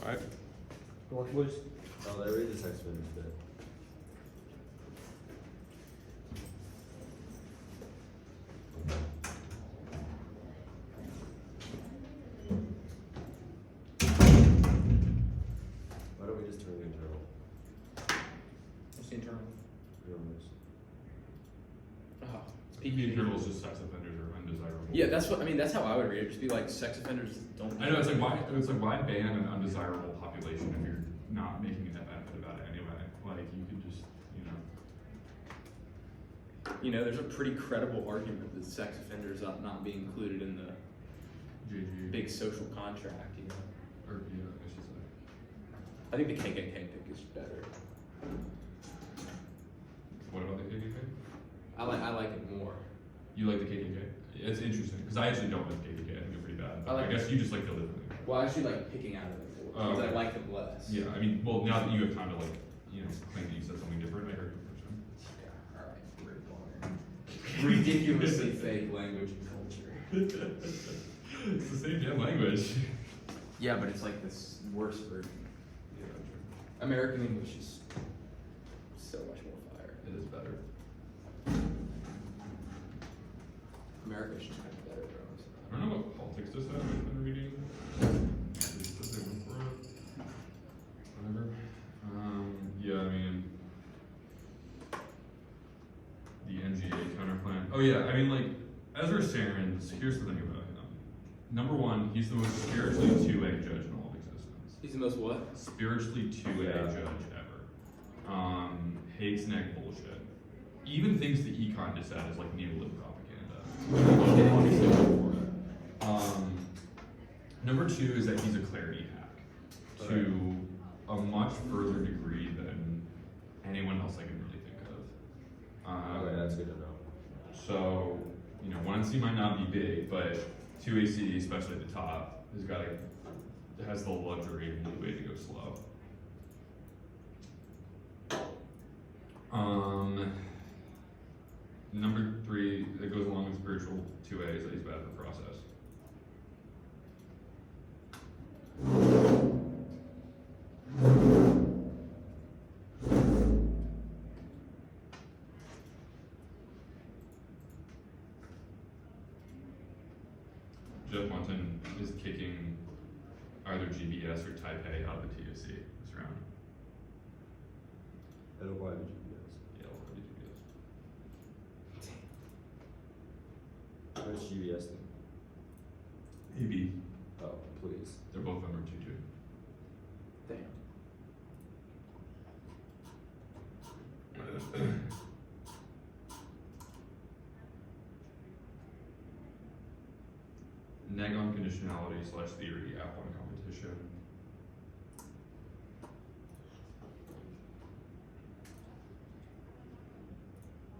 All right. Boys. Oh, there is a sex offenders bit. Why don't we just turn the internal? What's the internal? Rumors. Oh, it's The PPD. internal is just sex offenders are undesirable. Yeah, that's what I mean. That's how I would read it. Just be like, sex offenders don't. I know, it's like why ban an undesirable population if you're not making a benefit about it anyway? Like you could just, You know, there's a pretty credible argument that sex offenders ought not be included in the GG. big social contract. You know, Or yeah, I should say. I think the KKK pick is better. What about the KKK? I like it more. You like the KKK? It's interesting because I actually don't like KKK. I think they're pretty bad. But I like I guess you just like feel differently. Well, I actually like picking out of them because I like them less. Yeah, I mean, well, now that you have time to like, claim that you said something different, I heard your question. All right, ridiculously fake language and culture. It's the same damn language. Yeah, but it's like this worse version. Yeah, true. American English is so much more fire. It is better. America's just kind of better, bro. I don't know what politics does have. I've been reading. It says they went for it. Whatever. Yeah, I mean, the NGA counterplan. Oh yeah, I mean, like Ezra Sarins. Here's the thing about him. Number one, he's the most spiritually 2A judge in all of existence. He's the most what? Spiritually 2A Yeah. judge ever. Hates neck bullshit. Even thinks the econ dissent is like neolib propaganda. Number two is that he's a clarity hack to a much further degree than anyone else I can really think of. Okay, that's good to know. So, 1C might not be big, but 2AC, especially at the top, has the luxury and the way to go slow. Number three, that goes along with spiritual 2A, is that he's bad for process. Jeff Monton is kicking either GBS or Taipei out of the TOC this round. It'll probably be GPS. Yeah, it'll probably be GBS. What's GBS then? AB. Oh, please. They're both number 2 too. Damn. Neg on conditionality / theory, app on competition.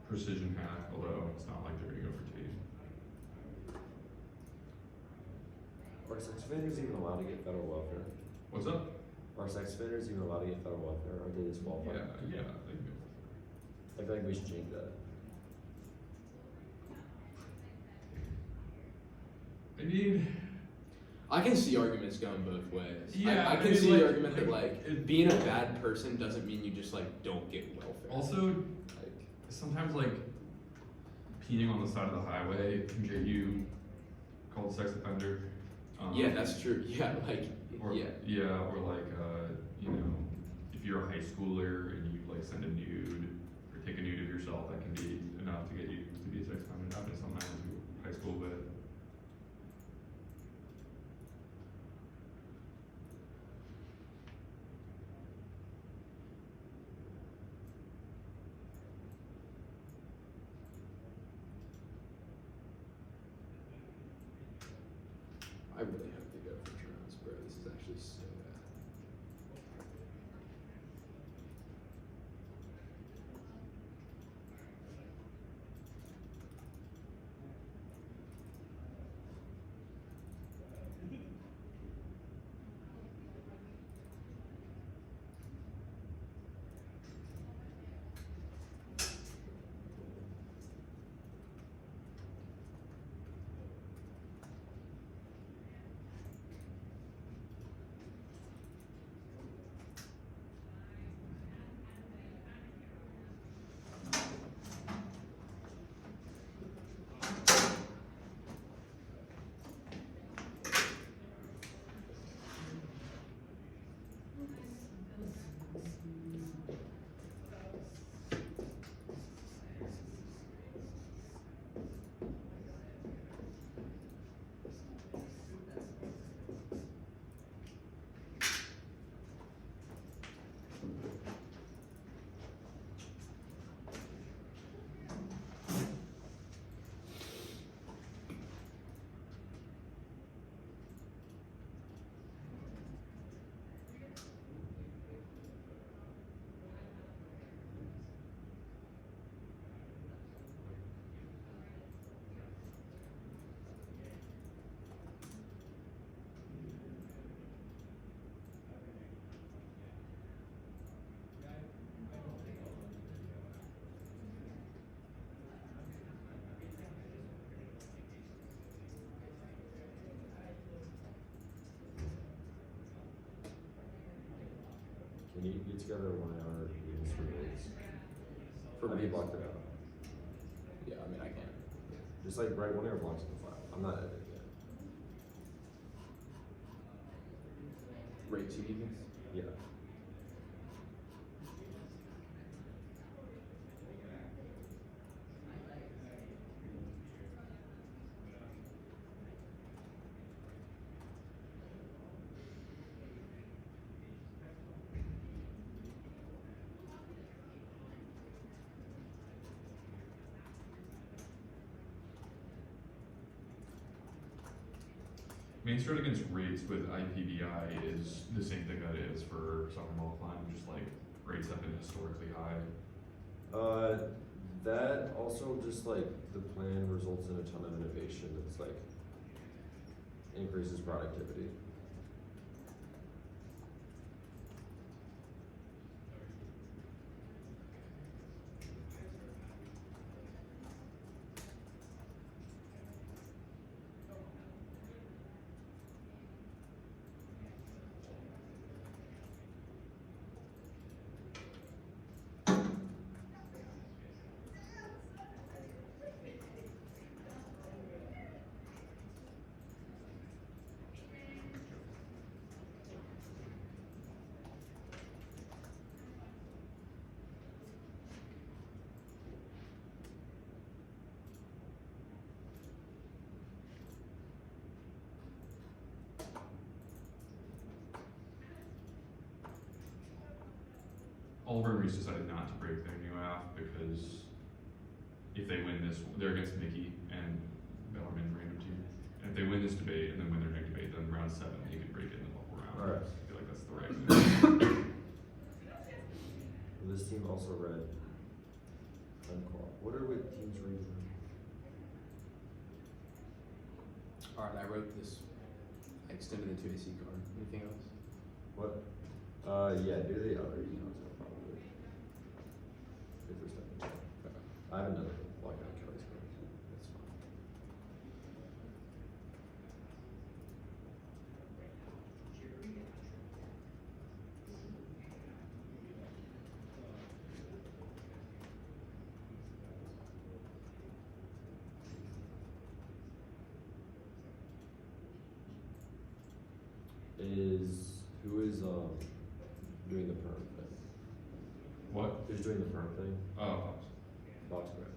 Precision hack, although it's not like they're gonna go for T. Are sex offenders even allowed to get federal welfare? What's up? Are sex offenders even allowed to get federal welfare? Or are they disqualified? Yeah, they can go. I feel like we should change that. I mean, I can see arguments going both ways. Yeah, I I can mean, see like- the argument that like, it- being a bad person doesn't mean you just don't get welfare. also, Like, sometimes peeing on the side of the highway can get you called a sex offender. yeah, that's true. Yeah, Or, yeah. or if you're a high schooler and you send a nude or take a nude of yourself, that can be enough to get you to be a sex offender. It happens sometimes in high school, but I really have to go for drones, bro. This is actually so bad. we need to get together 1 hour meetings for days. For Have you me. blocked it out? Yeah, I mean, I can. Just like write 1 hour blocks in the file. I'm not editing it. Rate 2 meetings? Yeah. Main threat against rates with IPVI is the same thing that it is for soccer multiplying, just like rates have been historically high. That also just like the plan results in a ton of innovation that's like increases productivity. Oliver and Reese decided not to break their new app because if they win this, they're against Mickey and Bellarmine random team. And if they win this debate and then win their next debate, then round 7 they could break it in the bubble round. Alright. I feel like that's the right move. This team also read unqual. What are with teams reading? Alright, I wrote this. I extended the 2AC card. Anything else? What? Yeah, do the other emails probably. If there's nothing. I have another block out Kelly's card. That's fine. Who is doing the perm thing? What? Who's doing the perm thing? Fox. Box grab.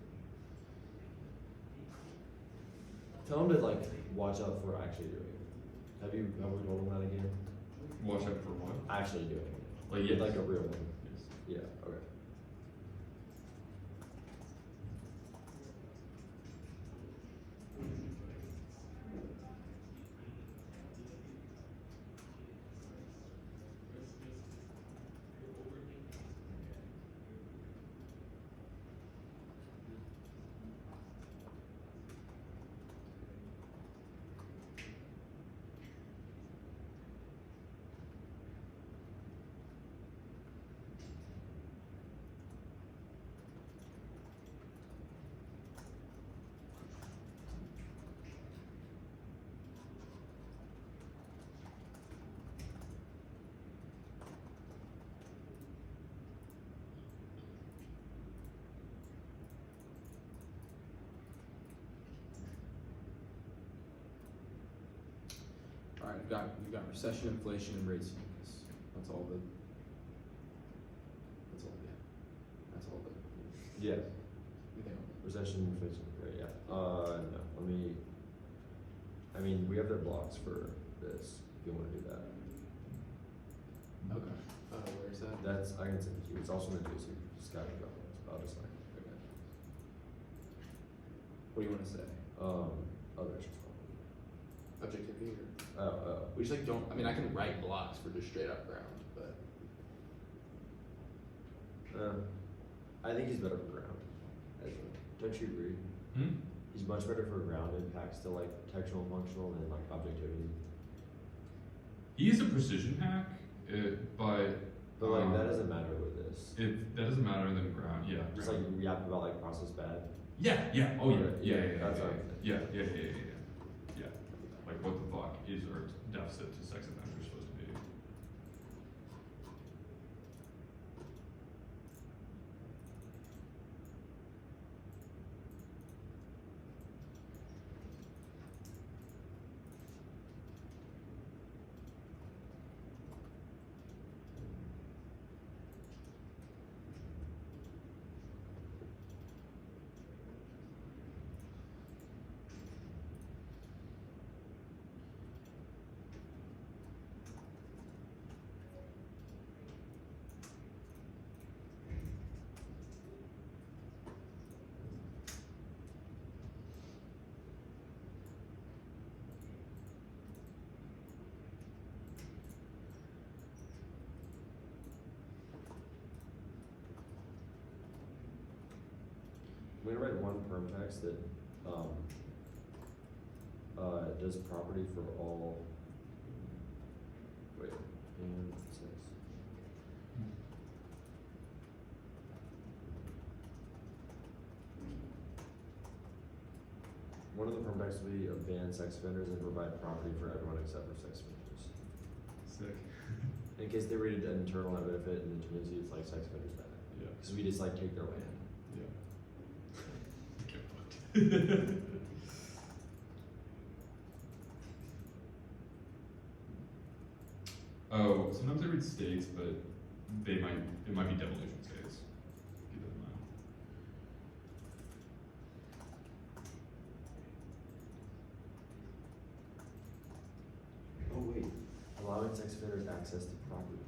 Tell him to like watch out for actually doing it. Have we told him that again? Watch out for what? Actually doing it. Like, yes. Like a real one. Yes. Yeah, okay. Alright, you've got recession, inflation, and rates. That's all the. That's all the. Yeah. Anything else? Recession, inflation, right, yeah. No, we have their blocks for this, if you wanna do that. Okay. Where is that? That's, I can send it to you, it's also in the juicy, just gotta go, I'll just like, Okay. What do you want to say? others. Objectivity or? Oh, We just like don't. I mean, I can write blocks for just straight up ground, but I think he's better for ground. Don't you agree? Hmm? He's much better for ground impacts to like textual and functional than like objectivity. He is a precision hack, but But that doesn't matter with this. that doesn't matter in the ground. Yeah. Just like we yap about like process bad. Yeah. Yeah. Oh yeah. Yeah. That's what I'm Yeah. Yeah. Like what the fuck is our deficit to sex offenders supposed to be? gonna write one perm text that, does property for all, wait, and six. One of the perm texts will be ban sex offenders and provide property for everyone except for sex offenders. Sick. In case they read it internal net benefit and it turns out it's like sex offenders bad. Yeah. Cause we just like take their land. Yeah. Oh, sometimes I read states, but it might be devolution states. Keep that in mind. Oh wait, allowing sex offenders access to property.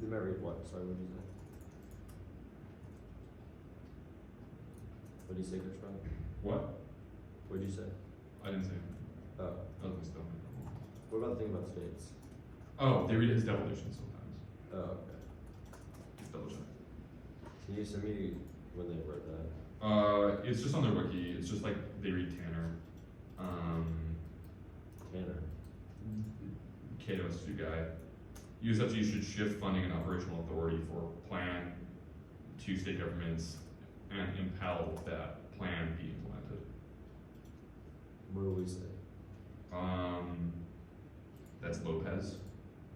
They might read what? Sorry, what did you say? What did you say, Coach Brown? What? What did you say? I didn't say anything. Oh, That was my stomach. what about the thing about states? Oh, they read it as devolution sometimes. Oh, okay. Just double check. Can you send me when they wrote that? It's just on their wiki. It's just like they read Tanner. Tanner. Cato Institute guy. USFG should shift funding and operational authority for plan to state governments and impel that plan be implemented. What do we say? That's Lopez.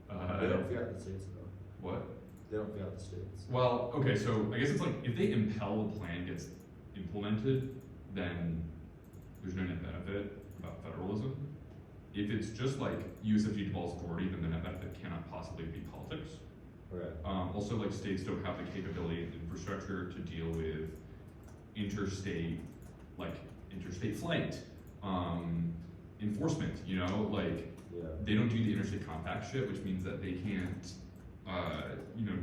They don't fiat the states though. What? They don't fiat the states. Well, okay, so I guess it's like if they impel a plan gets implemented, then there's no net benefit about federalism. If it's just like USFG devolves authority, then the net benefit cannot possibly be politics. Okay. Also, like states don't have the capability and infrastructure to deal with interstate flight, enforcement. You know, like Yeah. they don't do the interstate compact shit, which means that they can't.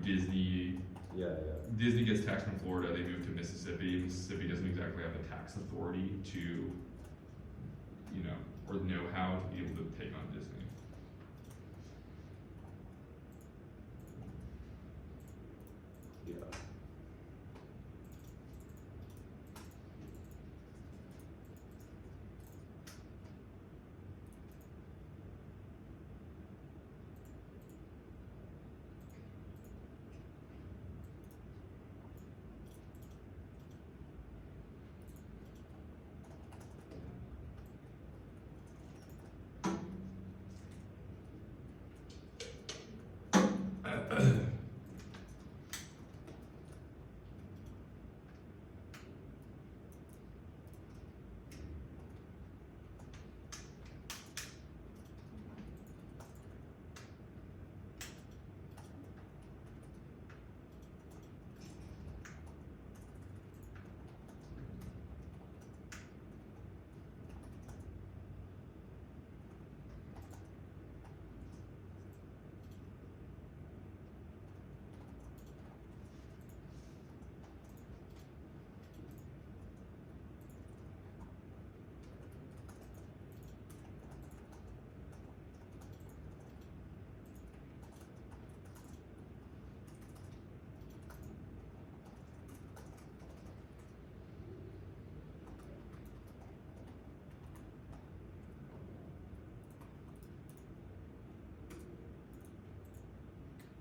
Disney Yeah, yeah. Disney gets taxed from Florida. They move to Mississippi. Mississippi doesn't exactly have the tax authority to, or the know-how to be able to take on Disney. Yeah.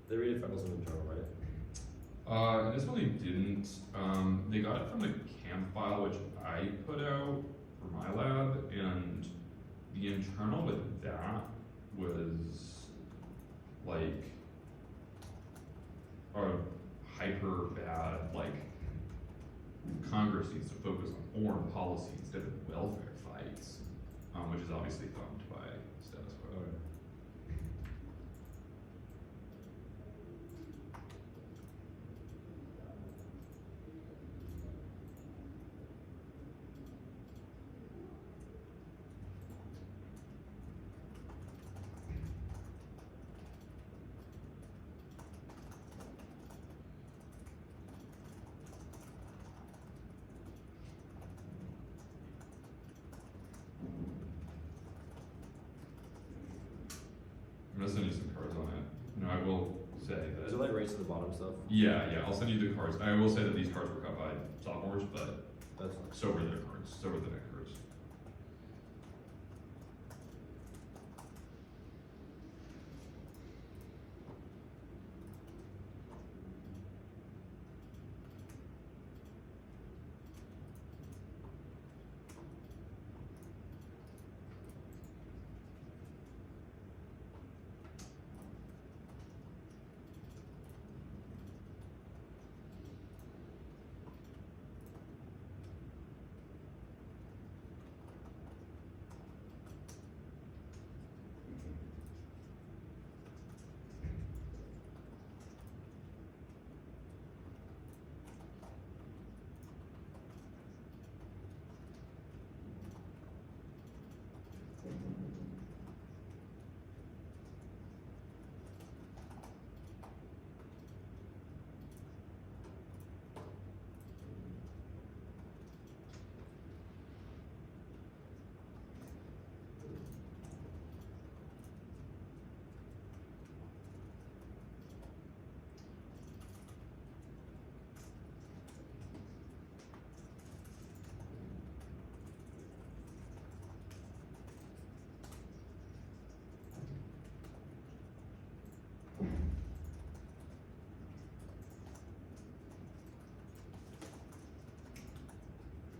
They read it federalism in general, right? This one they didn't. They got it from the camp file, which I put out for my lab, and the internal with that was like a hyper bad, like Congress needs to focus on foreign policy instead of welfare fights, which is obviously thumbed by status quo. Okay. I'm gonna send you some cards on it. You know, I will say that. Is it like race at the bottom stuff? Yeah, I'll send you the cards. I will say that these cards were cut by sophomores, but That's fine. so were their cards. So were the neck cards.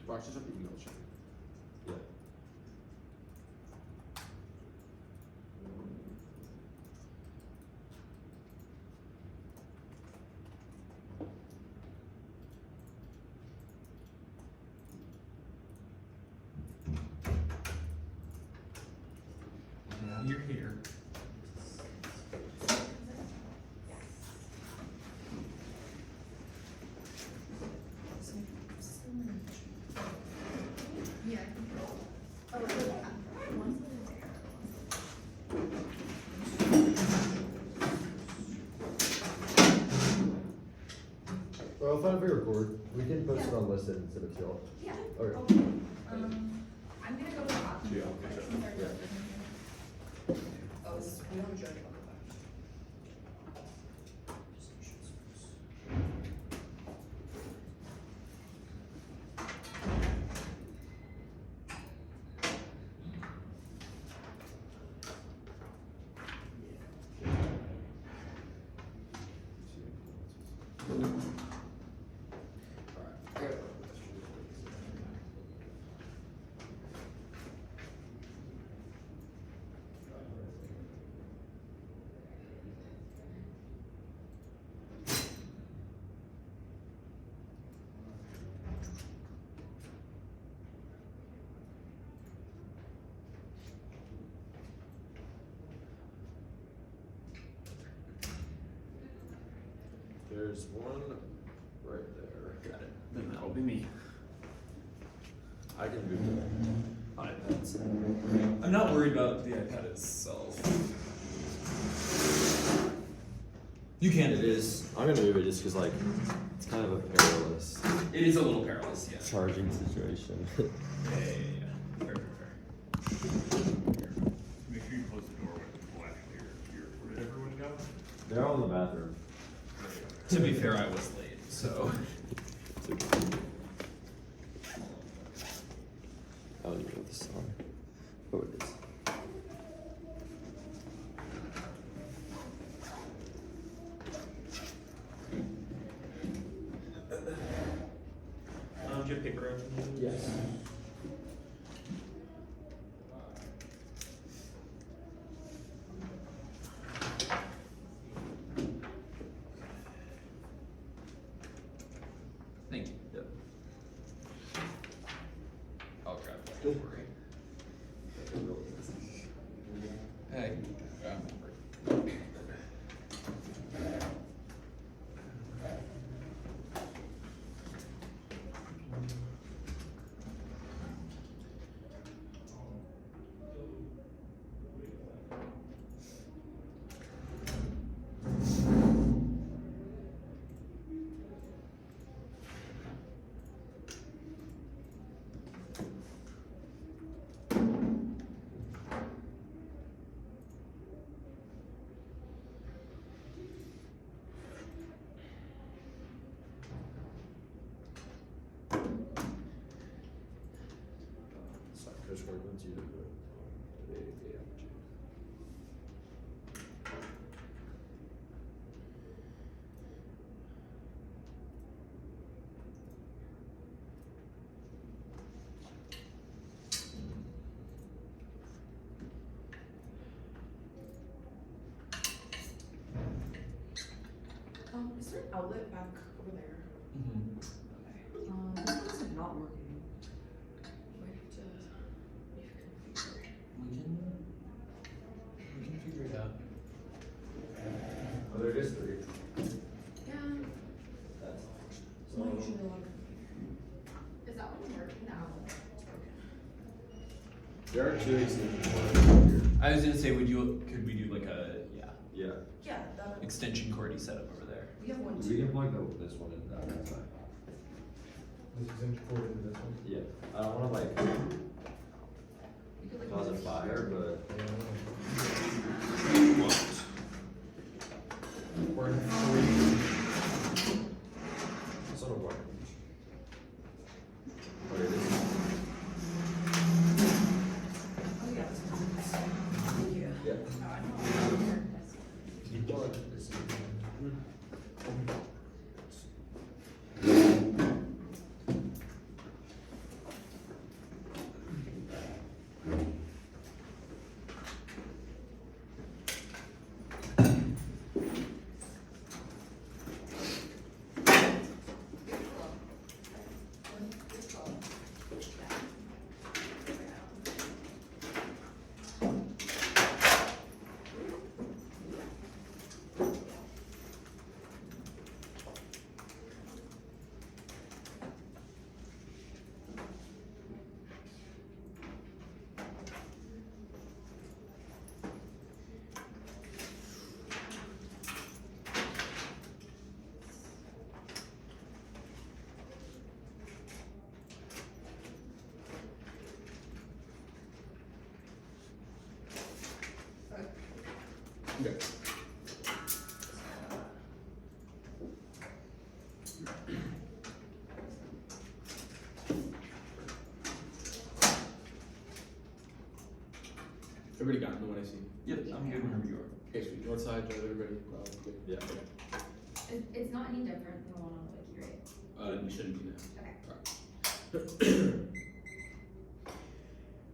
Watch this up, you can go check. Yeah. Now you're here. Yeah. Oh, yeah. Well, fine if we record. We can post it on Listen and send it to y'all. Yeah. Okay. I'm gonna go to the bathroom. Yeah, real quick okay. since our Yeah. doctor's in here. Oh, we don't judge on the back. There's one right there. Got it. Then that'll be me. I can move it. On iPads. I'm not worried about the iPad itself. You can. It is. I'm gonna move it just because, like, it's kind of a perilous It is a little perilous, yeah. charging situation. Yeah. Fair. Here. Make sure you close the door when people actually are here. Where did everyone go? They're all in the bathroom. There you go. To be fair, I was late, so. I don't even know this song. Oh, it is. Do you have paper? Yes. Student vote. Debate MBA MT. Is there an outlet back over there? Mm-hmm. Okay. This one's like not working. Might have to reconfigure. We can figure it out. Oh, there is 3. Yeah. That's It's not usually a lot of. Is that one working now? there are 2 extension cords here. I was gonna say, could we do like a Yeah. Yeah, that. extension cordy setup over there? We have one We too. can plug this one in that, that's fine. This is important into this one. Yeah. I don't wanna like We could like. cause a move fire, here. but We're in 3. sort of work. Okay, this is Oh yeah, this one's. Thank you. yeah. Oh, I don't know. Plug this in. Okay. Everybody got the one I see. Yep, I'm good whenever you are. Okay, sweet. Northside, everybody. Good. Yeah. Okay. It's not any different than the one on the wiki, right? It shouldn't be now. Okay.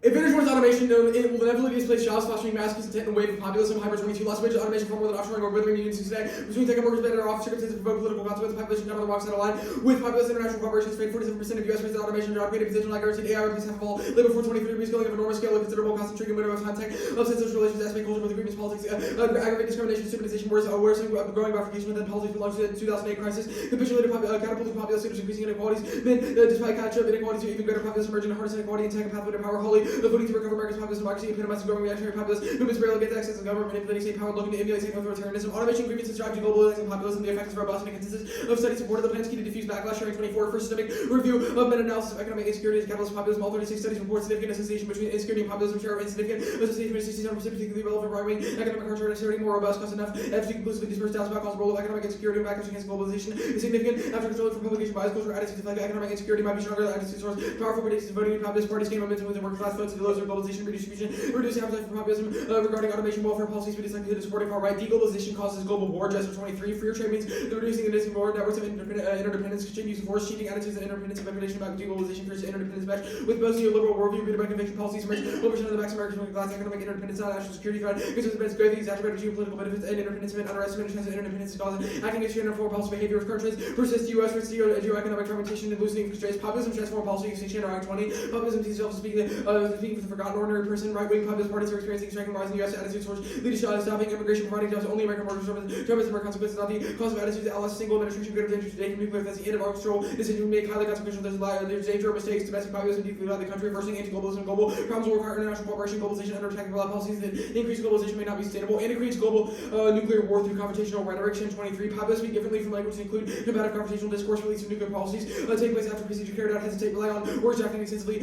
If Vintage Wars automation, it will inevitably displace jobs, fostering mass content and wave of populism, hyper 22, lost wages, automation for more than offshoring or withering unions today, between tech and workers better off, circumstances provoke political consequences, population down on the wrong side of the line, with populous international corporations trade 47% of US based automation, job creating potential like guaranteed AI replace half of all, labor for 23, reskilling of enormous scale, a considerable cost, intriguing window of high tech, upset social relations, aspect culture with agreements, politics, aggravate discrimination, stupidization, worsening growing bifurcation within politics belongs to the 2008 crisis, capitulated catapulting populous leaders, increasing inequalities, then despite catch-up inequalities, even greater populous emerging, hardest inequality, and tech and pathway to power, wholly, voting to recover America's populist democracy, epitomizing growing reactionary populist movements rarely get access to government, manipulating state power, looking to emulate state authoritarianism, automation, grievances, drive to globalizing populism, the effects of robust and consensus of studies supported the plans key to diffuse backlash, sharing 24 for systemic review of meta-analysis of economic insecurity and capitalist populism. All 36 studies report significant association between insecurity and populism, share of insignificant association with 67% particularly relevant right-wing economic culture and exerting more robust, cost enough, FG conclusively dispersed doubts about cause role of economic insecurity and backlash against globalization is significant after controlling for publication bias cultural attitudes of economic insecurity might be stronger than attitudes source powerful predictions of voting in populist parties gain momentum within working class votes to the lowest of globalization redistribution, reducing appetite for populism regarding automation welfare policies we dislike to supporting far right. Deglobalization causes global war. Just for 23, freer trade means the reducing and distant war networks of interdependence, continues to force cheating attitudes and interdependence of population about deglobalization creates interdependence match with both neoliberal worldview rooted by conviction policies emerge 1% of the max American working class economic interdependence not national security threat because of the greatly exaggerated geopolitical benefits and interdependence and underestimated chance of interdependence causes acting against foreign policy behavior of current trends persist U.S. with geo-economic fragmentation and loosening constraints populism transform policy extinction around 20 populism sees itself as speaking for the forgotten ordinary person right-wing populist parties are experiencing striking rise in U.S. attitudes towards leadership stopping immigration providing jobs only American workers Germans and more consequences not the cause of attitudes that allows single administration greater danger today from nuclear that's the end of our control decision make highly consequential there's danger of mistakes domestic populism deeply without the country reversing anti-globalism global problems will require international cooperation globalization under attack policies that increase globalization may not be sustainable and it creates global nuclear war through confrontational rhetoric. 23 populists speak differently from languages include combative confrontational discourse release of nuclear policies take place after procedure carried out hesitate rely on words acting extensively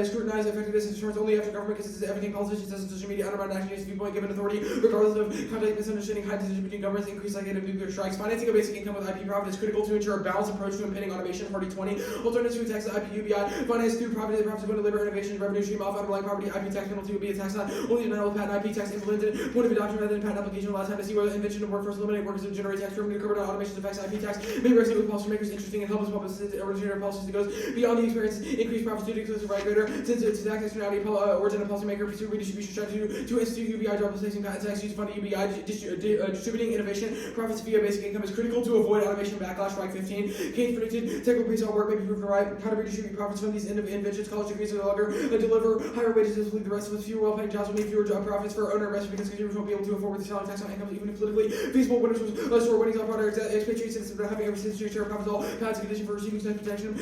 scrutinize effectiveness and determines only after actual government consists of everything politicians says on social media, undermine action against viewpoint, given authority, regardless of contact, misunderstanding, high tension between governments, increased likelihood of nuclear strikes. Financing a basic income with IP profit is critical to ensure a balanced approach to impending automation. Party 20. Alternatives to tax IP UBI. Finance through profit. The profits going to deliver innovation, revenue stream off underlying property. IP tax penalty will be a tax not only denial of patent IP tax implemented. Point of adoption rather than patent application. Allows time to see whether invention of workforce eliminate workers and generate tax revenue covered on automation affects IP tax. May resonate with policymakers interesting and help us publicize originator policies that goes beyond the experience. Increase profits due to exclusive right greater. Since it's tax externality origin of policymaker pursue redistribution strategy to institute UBI job placing patent tax use fund UBI distributing innovation profits via basic income is critical to avoid automation backlash. Strike 15. Keynes predicted technical pre-sale work may be proved right. How to redistribute profits from these inventions. College degrees no longer deliver higher wages as the rest of us. Fewer well-paying jobs will need fewer job profits for owner investors because consumers won't be able to afford the selling tax on incomes even if politically feasible. Winners will store winnings on products. Expatriate citizens without having every citizen share profits. All patents condition for receiving tax protection.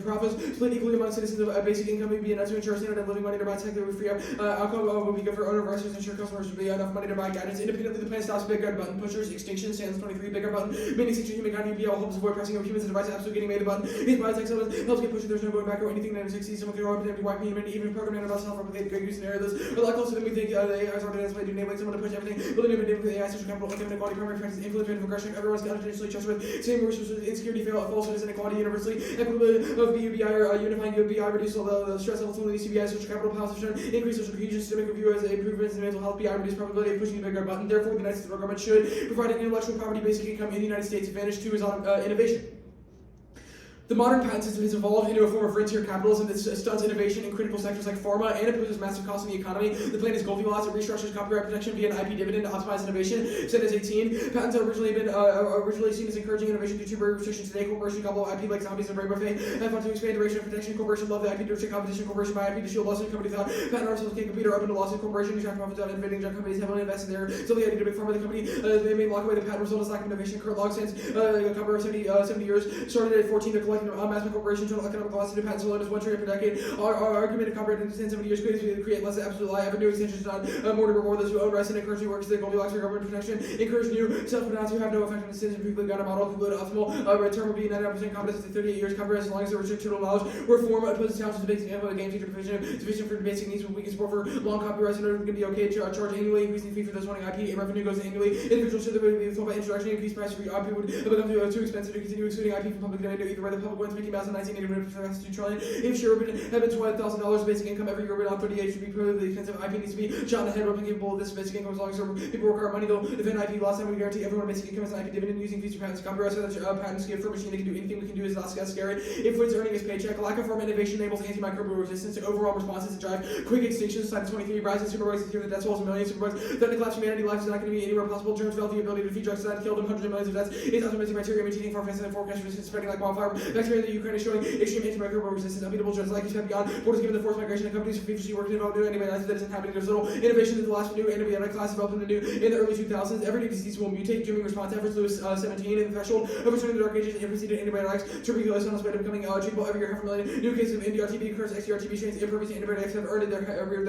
Profits split equally among citizens of basic income may be enough to ensure standard of living money to buy tech that would free up outcome will be good for owner investors and ensure customers will be enough money to buy guidance. Independently, the plan stops big red button pushers. Extinction stands 23 big red button. Meaning extinction human kind UBL helps avoid pressing of humans and devices absolutely getting made a button. These biotech settlements helps get pushed. There's no going back or anything that exists. Someone can argue empty white human even programming about self-replicated great use scenarios. A lot closer than we think. The AI is already displayed to enabling someone to push everything. Building a new AI, social capital, income inequality, primary factors, influence, rate of aggression. Everyone's continuously trust with same resources, insecurity, falsehoods, inequality, universally equitable of UBI or unifying UBI, reduce the stress level to release UBI, social capital, positive increase social cohesion, systemic review as improvements in mental health, BI, reduce probability of pushing the bigger button. Therefore, the United States government should provide an intellectual property basic income in the United States. Advantage 2 is on innovation. The modern patent system has evolved into a form of rentier capitalism that stunts innovation in critical sectors like pharma and imposes massive costs in the economy. The plan is Goldilocks. It restructures copyright protection via an IP dividend to optimize innovation. Sentence 18. Patents have originally seen as encouraging innovation due to barrier restriction. Today, corporations gobble IP like zombies and rainbow buffet. Have fought to expand duration of protection. Corporations love the IP to restrict competition. Corporation buy IP to shield lawsuit. Companies without patent ourselves can't compete or open to lawsuit. Corporations track profits out innovating. Drug companies heavily invested there. So the idea to big pharma, the company they may lock away the patent result as lack of innovation. Current log since copyright 70 years. Started at 14 to collect mass corporation. Total economic loss to patents alone is $1 trillion per decade. Our argument of copyright in 10-70 years create less absolute lie. Ever new extensions on more to reward those who own rights and encourage new works that Goldilocks for government protection. Encourage new self-pronounced who have no effect on the citizens. People got a model conclude optimal return will be 99% competence to 38 years copyright as long as they restrict total knowledge. Reform opposes challenges to basic info, a game changer provision sufficient for basic needs with weak support for long copyrights in order to be okay. Charge annually, increasing fee for those wanting IP and revenue goes annually. Individuals should be told by introduction, increased price for IP would become too expensive to continue excluding IP from public domain. Either way, the public wins Mickey Mouse in 1980 $2 trillion. If share would have been $12,000 basic income every year, but on 38 should be prohibitively expensive. IP needs to be shot in the head, roughly capable of this basic income as long as people work hard money. Though if an IP last time we guarantee everyone basic income as an IP dividend using future patents, copyrights, so that patents give for a machine that can do anything we can do is not scary. If it's earning his paycheck, lack of farm innovation enables antimicrobial resistance to overall responses to drive quick extinction. Side 23 rising superbugs here the death tolls of millions of superbugs. Threatening collapse humanity life is not going to be anywhere possible. Germs develop the ability to feed drugs that killed them hundreds of millions of deaths. It's optimizing bacteria maintaining far faster than forecast resistance, spreading like wildfire. Bacteria in the Ukraine is showing extreme antimicrobial resistance. Unbeatable drugs like you said beyond borders given the forced migration of companies for previously working develop new antibiotics that is inhabiting. There's little innovation in the last new antibiotic class developed in the early 2000s. Every new disease will mutate, dooming response efforts. Lewis 17 in the threshold of returning the dark ages and preceded antibiotics. Tuberculosis on its way to becoming treatable every year, 500,000 new cases of NDR-TB occurs. XDR-TB strains impervious to antibiotics have earned their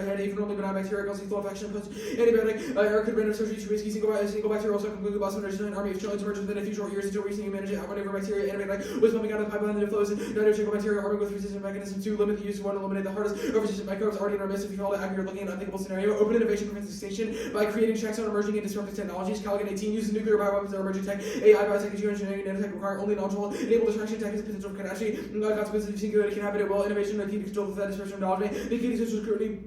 head. Even only benign bacteria causing lethal infection post antibiotic error could render surgery too risky. Single bacteria also completely lost an army of trillions emerged within a few short years until recently managed to outmaneuver bacteria. Antibiotic was pumping out of the pipeline that flows. Single bacteria arming with resistant mechanisms to limit the use of one to eliminate the hardest resistant microbes already in our midst. If you follow that, you're looking at an unthinkable scenario. Open innovation prevents extinction by creating checks on emerging and disruptive technologies. Caligan 18 uses nuclear bioweapons or emerging tech. AI, biotech, geoengineering, and nanotech require only knowledgeable enable destruction. Tech has the potential for catastrophe. Consequences of singularity can happen at will. Innovation are key to control the dispersion of knowledge. The key to social scrutiny.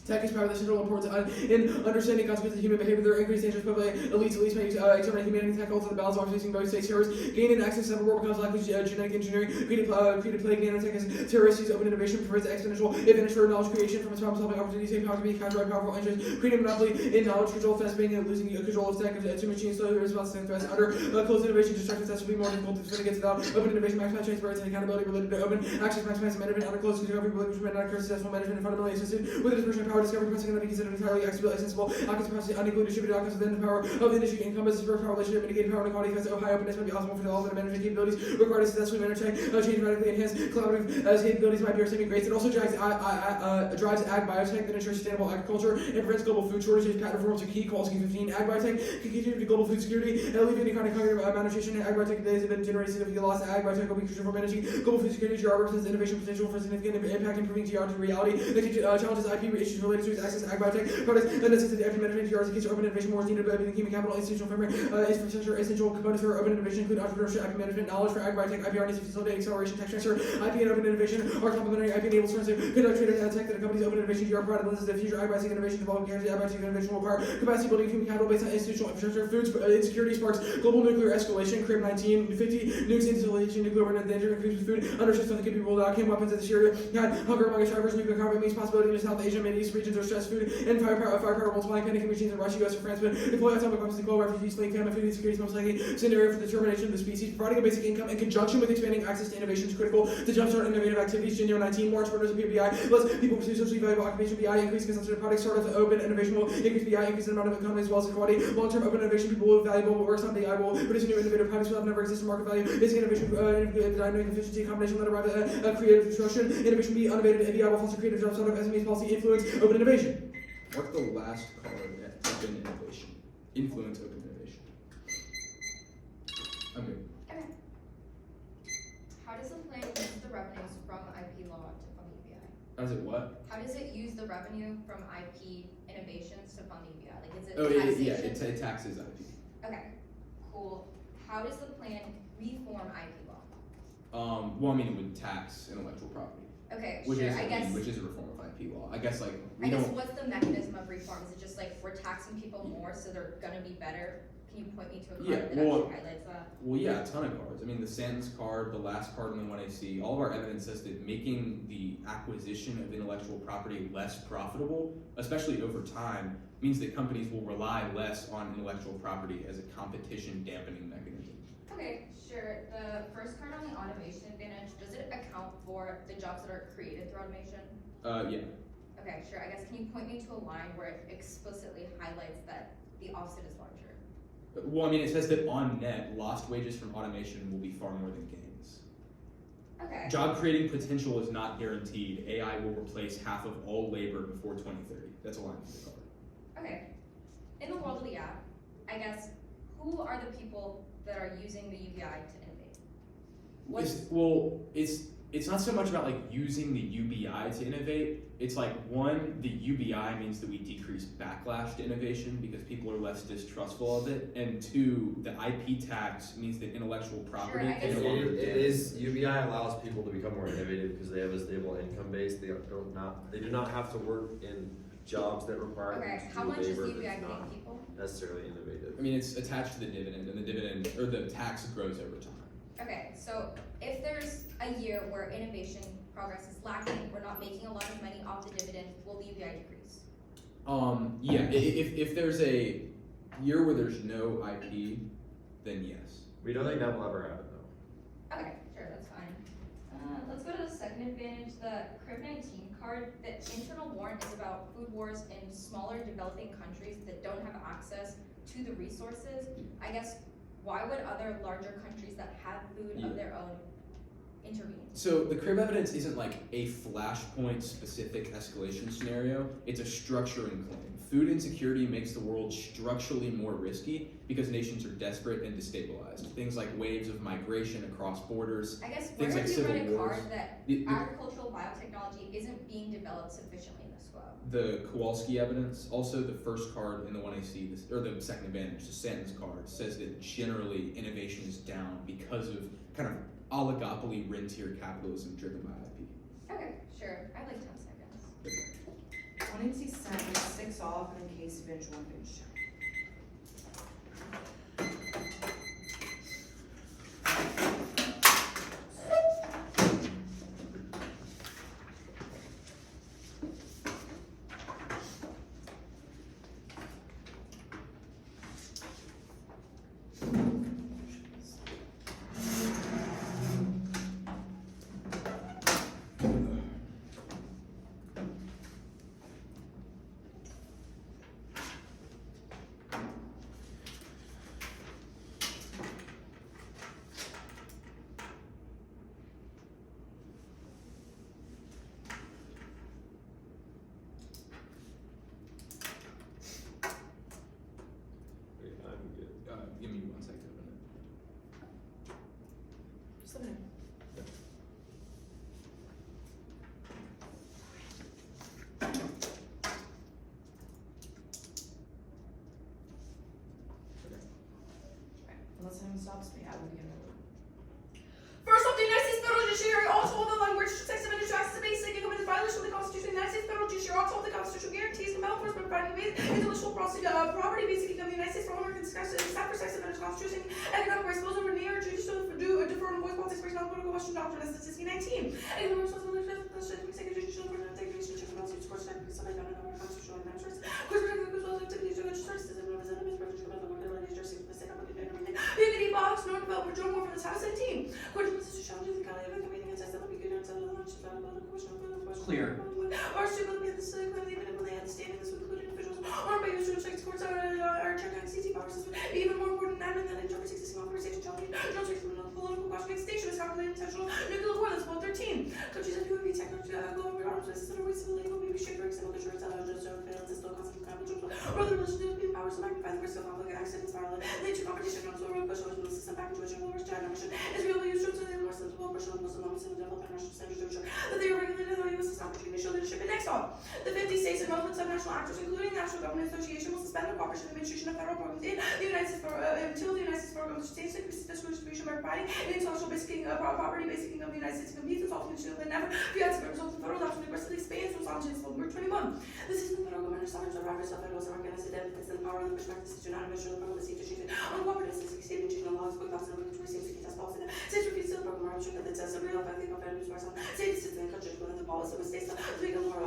Tech is power, the central importance in understanding consequences of human behavior. There are increased dangers put by elites may exterminate humanity. Tech alter the balance of facing both states. Terrorists gaining access to the world becomes likely genetic engineering. Created plague nanotech as terrorists use open innovation prevents exponential advantage for knowledge creation from its problem solving opportunities. Same power to be countered by powerful engines. Creating a monopoly in knowledge control, fast being and losing control of tech to machines slowly response to threats. Under closed innovation, destructive tests will be more difficult to defend against without open innovation. Maximize transparency and accountability related to open access. Maximize management under closed discovery, which may not occur successful management and fundamentally assisted with the construction power discovery processing cannot be considered entirely accessible. Outcomes processing unequally distributed outcomes within the power of the industry encompasses power relationship, mitigated power inequality, effects of high openness might be optimal for development of management capabilities required to successfully manage change radically enhanced collaborative capabilities might be our saving grace. It also drives ag biotech that ensures sustainable agriculture and prevents global food shortages. Patent reforms are key. Quality 15. Ag biotech can contribute to global food security and alleviate chronic malnutrition. Ag biotech today has been generating significant loss. Ag biotech will be crucial for managing global food security. GR represents innovation potential for significant impact improving GR to reality. The challenges IP issues related to its access to ag biotech products and necessity after management. GR is a case of open innovation more is needed by the human capital institutional framework. Infrastructure essential components for open innovation include entrepreneurship, IP management, knowledge for ag biotech. IPR needs to facilitate acceleration, tech transfer. IP and open innovation are complementary. IP enables firms to conduct trade and tech that accompanies open innovation. GR provided lenses that future ag biotech innovation development guarantees ag biotech innovation will require capacity building of human capital based on institutional infrastructure. Foods insecurity sparks global nuclear escalation. Crib 1950 nukes installation nuclear danger increases food under system that can be ruled out. Chem weapons at the Syria had hunger among its drivers. Nuclear conflict means possibility in South Asia, Middle East regions are stress food and firepower multiplying panicking machines in Russia, US, and France. But deploy atomic weapons to global refugees, fleeing famine, food insecurity is most likely scenario for the termination of the species. Providing a basic income in conjunction with expanding access to innovation is critical to jumpstart innovative activities. January 19, more entrepreneurs and PBI. Less people pursue socially valuable occupation. BI increase consumption of products. Startups open innovation will increase BI, increase the amount of economy as well as equality. Long-term open innovation people will valuable. What works on BI will produce new innovative products will have never existed market value. Basic innovation, dynamic efficiency, combination that arrive at creative destruction. Innovation be uninnovative. BI will foster creative jobs. Startup SMEs policy influence open innovation. What's the last card at open innovation? Influence open innovation. I'm good. Okay. How does the plan use the revenues from IP law to fund the EBI? As it what? How does it use the revenue from IP innovations to fund the EBI? Like, is it Oh, taxation? it taxes IP. Okay, cool. How does the plan reform IP law? Well, I mean, it would tax intellectual property, Okay, which sure. is I guess. which is a reform of IP law. I guess I guess what's the mechanism of reform? Is it just like we're taxing people more so they're gonna be better? Can you point me to a card Yeah, that well- actually highlights that? Well, yeah, a ton of cards. I mean, the sentence card, the last card in the 1AC, all of our evidence says that making the acquisition of intellectual property less profitable, especially over time, means that companies will rely less on intellectual property as a competition dampening mechanism. Okay, sure. The first card on the automation advantage, does it account for the jobs that are created through automation? Yeah. Okay, sure. I guess can you point me to a line where it explicitly highlights that the offset is larger? Well, I mean, it says that on net, lost wages from automation will be far more than gains. Okay. Job creating potential is not guaranteed. AI will replace half of all labor before 2030. That's a line from the card. Okay. In the world of the app, I guess, who are the people that are using the UBI to innovate? It's not so much about like using the UBI to innovate. It's like one, the UBI means that we decrease backlash to innovation because people are less distrustful of it, and two, the IP tax means that intellectual property I can guess no longer It damage. is UBI allows people to become more innovative because they have a stable income base. They do not have to work in jobs that require Okay, them to how do much is labor the UBI that's getting not people? necessarily innovative. I mean, it's attached to the dividend, and the dividend or the tax grows over time. Okay, so if there's a year where innovation progress is lacking, we're not making a lot of money off the dividend, will the UBI decrease? Yeah. If there's a year where there's no IP, then yes. We don't think that will ever happen though. Okay, sure, that's fine. Let's go to the second advantage, the Crib 19 card. The internal warrant is about food wars in smaller developing countries that don't have access to the resources. I guess, why would other larger countries that have food of their own intervene? So the crib evidence isn't like a flashpoint specific escalation scenario. It's a structuring claim. Food insecurity makes the world structurally more risky because nations are desperate and destabilized. Things like waves of migration across borders. I guess, where Things like have you civil read a wars. card that The- agricultural biotechnology isn't being developed sufficiently in this world? The Kowalski evidence, also the first card in the 1AC, or the second advantage, the sentence card, says that generally innovation is down because of kind of oligopoly rentier capitalism driven by IP. Okay, sure. I like 10 seconds. 187, 6 off, and in case bench 1 bench check. 7A. Unless someone stops me, I will begin my work. First off, the United States Federal Judiciary all told the language, sex of interest is a basic and committed violation of the Constitution. The United States Federal Judiciary all told the Constitution guarantees compel enforcement providing intellectual property basic of the United States for owner except for sex offenders Constitution, economic rights goes over near judicial defer and voice politics based on political question doctrine as statistic 19. Economic responsibility of the judicial for the integration of the Constitution course somebody done in our constitutional administration. Course activities of the church is a representative Unity box, North Development, Joe Moore from the House 17. Court of Mr. Challenges, the County of Convening and Test, we could not tell the lunch about the question of the question. Clear. Our student at the city, even when they understand this, including individuals armed by usual checks, courts are checking CT power system. Even more important than interprets existing authorization challenge. Don't check the political question station is calculated intentional nuclear war. That's 1213. Countries that do be technology, global arms, this is a waste of illegal, maybe ship breaks, and other shorts, just failed to still constant capital. Or the religion of powers to magnify the risk of conflict accidents, violent nature competition, comes over, push over the system back into a general China mission. Israel will use troops and more sensible pressure on Muslim and development national standards to ensure that they are regulated in the U.S. is not between initial leadership. And next off, the 50 states and relevant subnational actors, including the National Government Association, will suspend their cooperation and administration of federal programs in the United States until the United States program states fiscal distribution by providing an intellectual property basic of the United States competes with ultimately and never fiat to result in federal adoption aggressively expands from Solomon to Number 21. This is the federal government sovereign survivors of federal organized identities and power of the perspective to not measure the program to treat uncooperative state and change laws, quick thoughts and regulatory safety test policy. States refuse to the program are ensuring that it says a real effective offenders for some state citizen countries within the policy with states to become more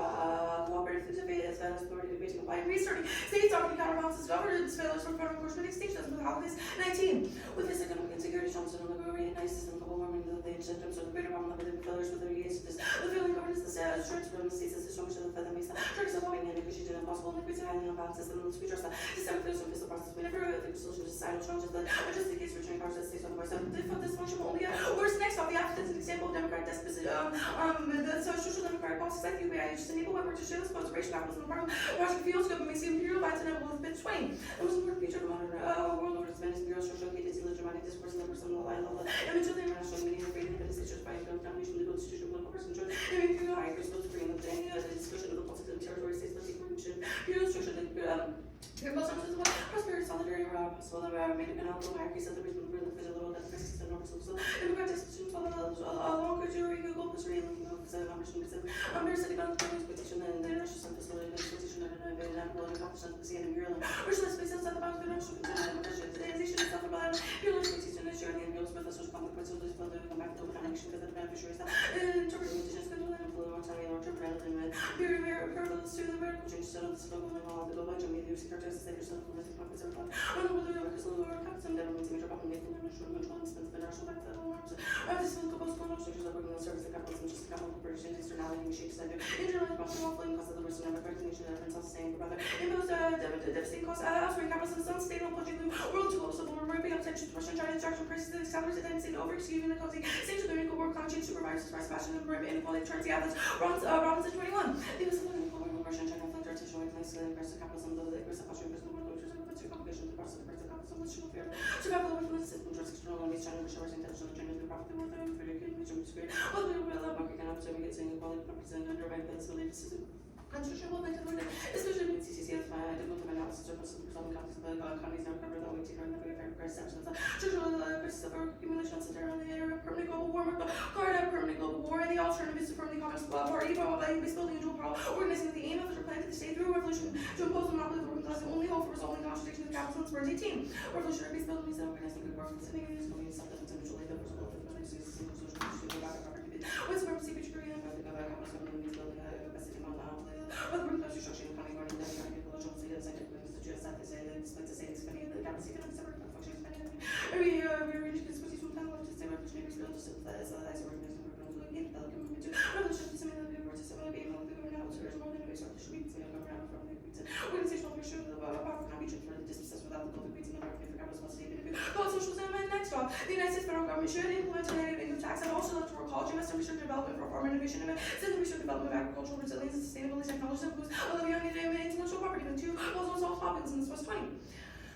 cooperative to debate as well as authority debating applying restarting states already counterbalances governance failures from federal enforcement extinctions with holidays 19. With this economic insecurity, Johnson on the very nice system global warming the symptoms of the greater problem of the failures with the regains of this. The failing governance the assurance from the states as the strongest of the fed makes the tricks of having an negotiation impossible and increasing highly unbalanced system and we trust that systemic failures and fiscal process. We never think the solution to societal challenges that are just the case for training powers that states otherwise. This function will only get worse next off. The applicant is an example of democratic despotism. The social democratic policies like the UBI just enable by workers to share this conservation capitalism and apartment. Washington Fields government makes the imperial violence inevitable with bit swing. The most important feature of the modern world order is managed bureau social cases, legitimate discourse and the personal line level. Image of the international meaning of freedom and institutions by domination, legal institution, political person, the imperial hierarchy is to bring the discussion of the politics of the territory states, the information, imperial structure, the prosperity, solidarity, possible made an outlaw hierarchy, set the reason for the little that fixes the norms of democratic institutions, along with jury, global history, under city government expectation and the international facility expectation and inevitable accomplishment of the sea and imperial original space outside the bounds of international control, organization itself about imperial expectation and sharing the imperial with the social conflict points of this fund to come back to the connection because the beneficiaries that interpreting indigenous control and influence on time or interpreting and imperial parallels to the radical changes of the slogan and all of the global media characteristics that yourself from the pockets of fun. I don't know whether the lower caps and governments major problem making international control and spends the national back to the norms. This will compose control structures of working on service of capitalism, just the capital corporation, externality, shapes that internal cost of offloading cost of the person, never recognition of and self-sustaining for brother. Impose devastating costs, elsewhere capitalism is unstable, plunging the world to global civil war, ripping up tensions, Russian, China, extraction prices, and salaries, and then over exceeding the causing, stage of the unequal work, conscience, supervisors, price fashion, and inequality, currency average, Robinson 21. The US of unequal work, Russian, China, flight, artificial, links to the price of capitalism, though the aggressive fashion, personal work, complications, the price of capitalism, which should appear. Survival of the system, just external enemies, China, which are intentional, genuinely profit, worth, and very good, which are spirit. All the real market can observe, we get saying equality, represent, undermine, the related system. Constitutional movement to especially with CCCF, development analysis of resolving conflicts of the economies that recover the way to learn the very fair price sections. Structural crisis of accumulation of center on the area of permanent global war, permanent global war, and the alternative is to firmly communist party, by building a dual power, organizing the aim of the plan to the state through a revolution to impose a monopoly of the working class, the only hope for resolving contradiction of capitalism in 18. Revolutionary peace building means that organizing good work, sitting in this community, something mutually that was both of the social what's the purpose of each degree and the capitalism building capacity on but the workplace restructuring, economic running, the economic ecological state, scientific institute, to say this funny, the capacity to separate functions, rearrange conspiracies from time to say revolutionary skill to synthesize organism, revolution, to simulate the words, to simulate being able to go now, so there's more than a base revolution, we can come around from the organizational pressure of the power cannot be transferred to dispossess without the culture beats in the market for capitalist must stay benefit. Socialism and next off, the United States federal government should implement a negative income tax and also electoral college, invest in research and development for farm innovation, and send the research and development of agricultural resilience and sustainability technologies that boost intellectual property. And 2, also solve populism. This was 20.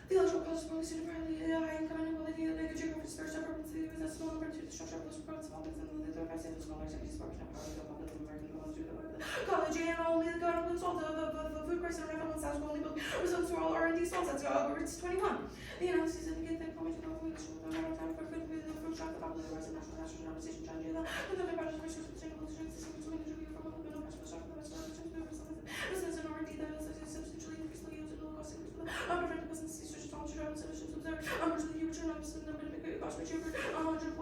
The electoral college policy student probably high income inequality, the geographic dispersion of urban cities, the small number to the structure of those products, all this, and the five states of smaller cities, sparks, and power, the popular American college, college, and only the government solved the food crisis, and everyone says only build results for all R&D solves. That's it's 21. The analysis of the get the information of the time for food, the food shop, the popular rise of national organization, John Jay, and the budget resource sustainable system, from the shop, the rest of the business and R&D that is substantially increased the use of low cost increase for the prevent business research, knowledge, solutions observed, to the return on the number of cost ratio for 100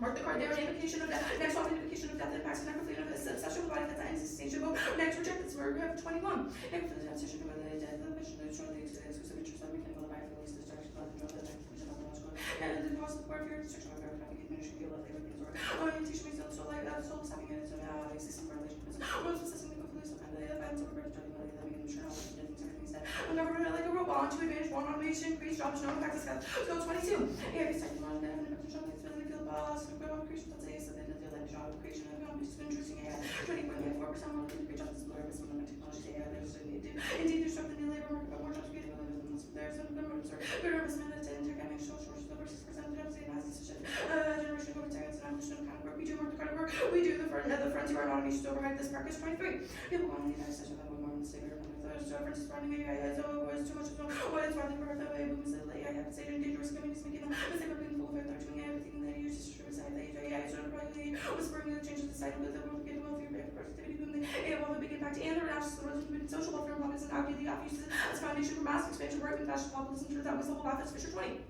mark the card there, identification of death, next off identification of death impacts, and complete of this session body that's an existential next reject this verb, we have 21. Next for the death session about the death, the mission, the shortly exclusive interest that we can modify for these destruction, but the job that conclusion of the logical, and the cost of warfare, destruction of our economic administration, labor, things, or orientation, results, so like soul stopping units of existing correlation, most assessing the complete of the events of reverse talking about that we can ensure all the things, everything said. And government like a robot to advantage one automation, increase jobs, no impact, discuss. So 22. Yeah, if you start to learn that, and the job is really feel boss, and growth creation, let's say, so then the like job creation, and companies been introducing AI, 20.4% of the great jobs is lower, but some of the technology AI, there's a need to indeed disrupt the new labor market, but more jobs created within business. There's some good moves, or good investment that's in tech, I make sure shortage over 6% of jobs, and as decision, generation of experience and acquisition of kind of work. We do more kind of work. We do the frontier and automation override this practice 23. People want the United States have one more mistake or references running AI, so it was too much of what is running for the way we said AI have said in dangerous communities making them mistake of being full of it, they're doing everything that you just true side the AI so probably whispering the changes to society with the world get wealthier productivity boom the AI will have a big impact and the reactions to the relationship between social welfare and politics and outdated uses as foundation for mass expansion work and fashion populism turns out was the whole life that's Fisher 20.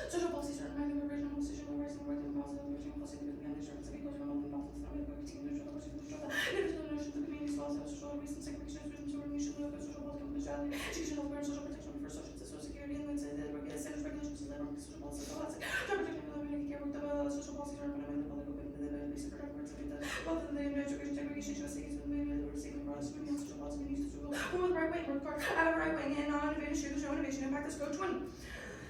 Social policies are reminding the original decision of raising work and policy of original policy to the service of equals remote and politics and the team neutral policy to the notions of the community laws of social reason segregation to organization of social policy confidentiality education healthcare and social protection for social security and the centers regulations and labor social policy so that's it job protection and living care with the social policies are implemented the public open the basic protections of the both of the education segregation to states and the receiving products and social policy being used to promote the right wing work hard out of right wing and non-innovative students show innovation impact is code 20.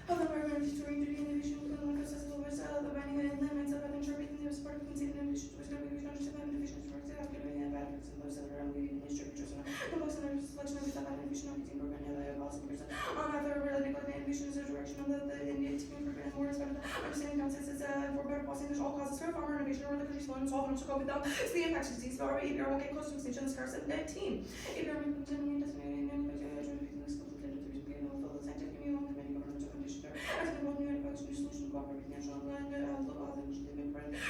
Health environment restoring duty innovation within the life accessible with the binding and limits of an interpreting the support of consent and innovation to restore we understand that innovation is works out activity and bad effects and those that are leading in distributors and complex and selection of that innovation marketing program and the policy percent on other related to innovation is the direction of the Indian team program more is better understanding concepts is for better policy there's all causes for farmer innovation or the country's slow and solve and also COVID down it's the impact of disease or APR will get close to extinction this curse at 19 APR may continue designating and scientific community and many governments as we want new approach, new solution, cooperative national and local authors,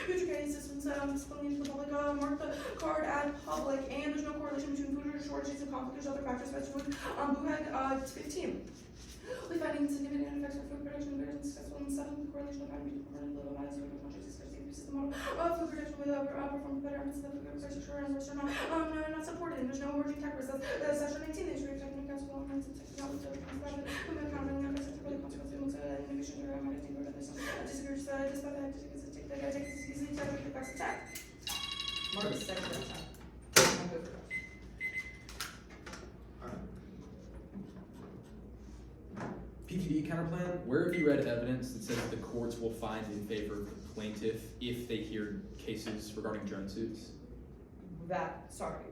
future case systems displaying to the public, mark the card at public, and there's no correlation between food shortages and conflict, there's other factors, that's food, BUHAG, 15. We finding significant effects for food production, very successful in 7, the correlation of having to little minus food countries, especially increases the model of food production with outperformed betterments of the food sector and which are not supported, and there's no emerging tech risks. Section 19, the issue of technical council elements and technology innovation or marketing or disagrees attack. Mark the second attack. PQD counterplan, where have you read evidence that says the courts will find in favor of the plaintiff if they hear cases regarding drone suits? That's not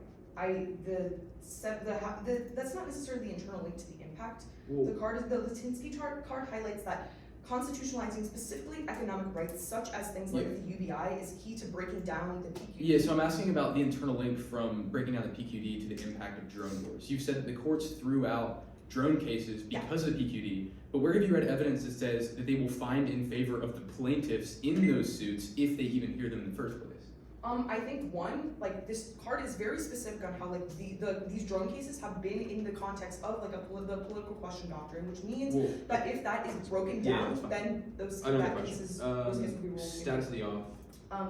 necessarily the internal link to the impact. Well, The Litinsky card highlights that constitutionalizing specifically economic rights, such as things like the UBI, is key to breaking down the PQD. Yeah, so I'm asking about the internal link from breaking down the PQD to the impact of drone wars. You've said that the courts threw out drone cases because of the PQD, but where have you read evidence that says that they will find in favor of the plaintiffs in those suits if they even hear them in the first place? I think one, like this card is very specific on how like these drone cases have been in the context of like the political question doctrine, which means that if that is broken down, then those cases will be ruled. Status of the off.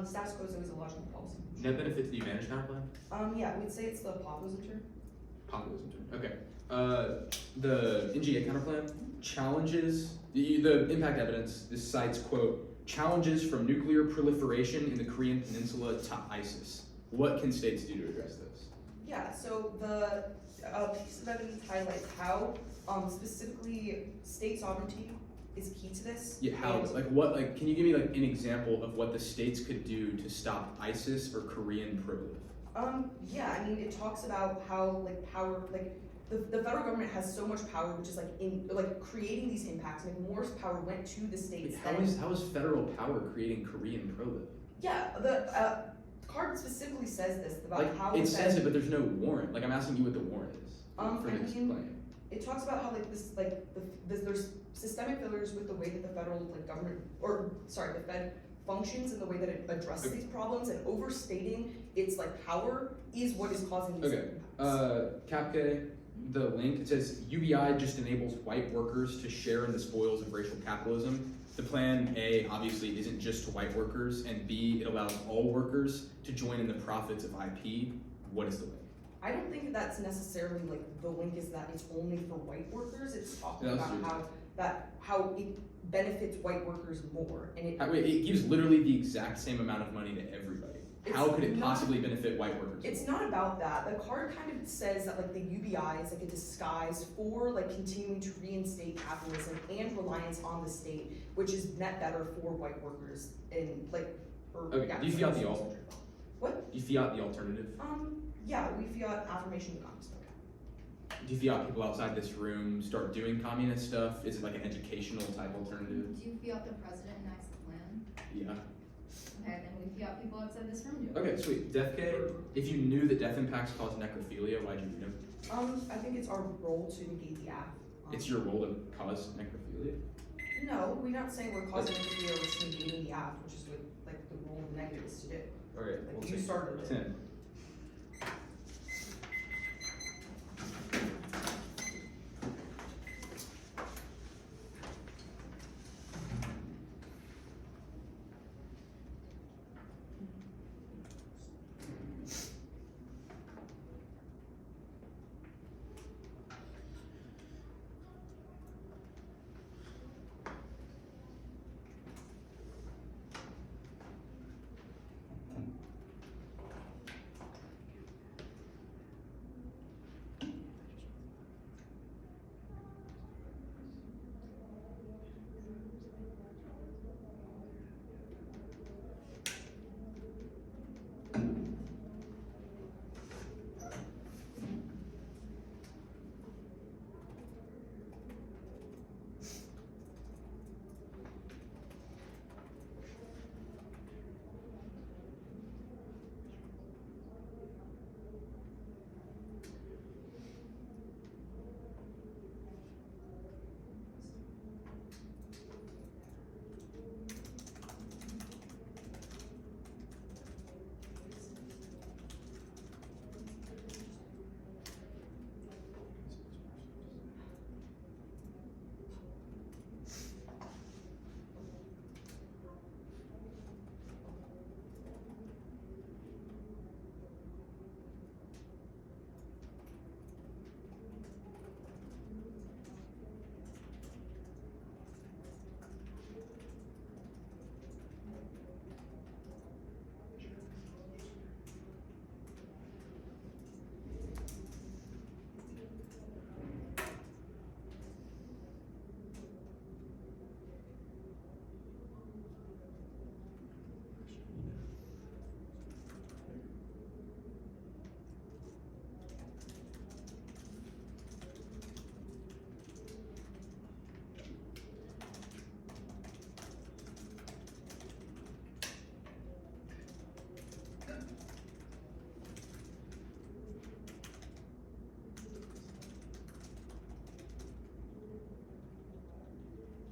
Status quo is always a logical policy. Net benefit to the advantage counterplan? Yeah, we'd say it's the populism term. Populism term. Okay. The NGA counterplan challenges the impact evidence. This cites quote challenges from nuclear proliferation in the Korean Peninsula to ISIS. What can states do to address this? Yeah, so the piece of evidence highlights how specifically state sovereignty is key to this. Yeah, how? Like, can you give me like an example of what the states could do to stop ISIS or Korean proliferation? Yeah, I mean, it talks about how like power, like the federal government has so much power, which is like in like creating these impacts, and if more power went to the states, How is federal power creating Korean pro-live? yeah, the card specifically says this about Like, how it says it, but there's no warrant. Like, I'm asking you what the warrant is for I this mean, claim. it talks about how like there's systemic failures with the way that the federal government, or sorry, the Fed functions and the way that it addresses these problems, and overstating its like power is what is causing these impacts. Capke, the link, it says UBI just enables white workers to share in the spoils of racial capitalism. The plan A obviously isn't just to white workers, and B, it allows all workers to join in the profits of IP. What is the link? I don't think that's necessarily like the link is that it's only for white workers. It's talking Yeah, that's about how it benefits white workers more, and It gives literally the exact same amount of money to everybody. How could it possibly benefit white workers? It's not about that. The card kind of says that like the UBI is like a disguise for like continuing to reinstate capitalism and reliance on the state, which is net better for white workers in like. Okay. Do you fiat the alt? What? Do you fiat the alternative? Yeah, we fiat affirmation of communism. Do you fiat people outside this room start doing communist stuff? Is it like an educational type alternative? Do you feel the president enacts the plan? Yeah. Okay, then we feel people outside this room do. Okay, sweet. Death K, if you knew that death impacts cause necrophilia, why'd you read them? I think it's our role to negate the act. It's your role to cause necrophilia? No, we're not saying we're causing necrophilia, we're just negating the act, which is what like the role of the negative is to do. Okay, Like, you started it. 10.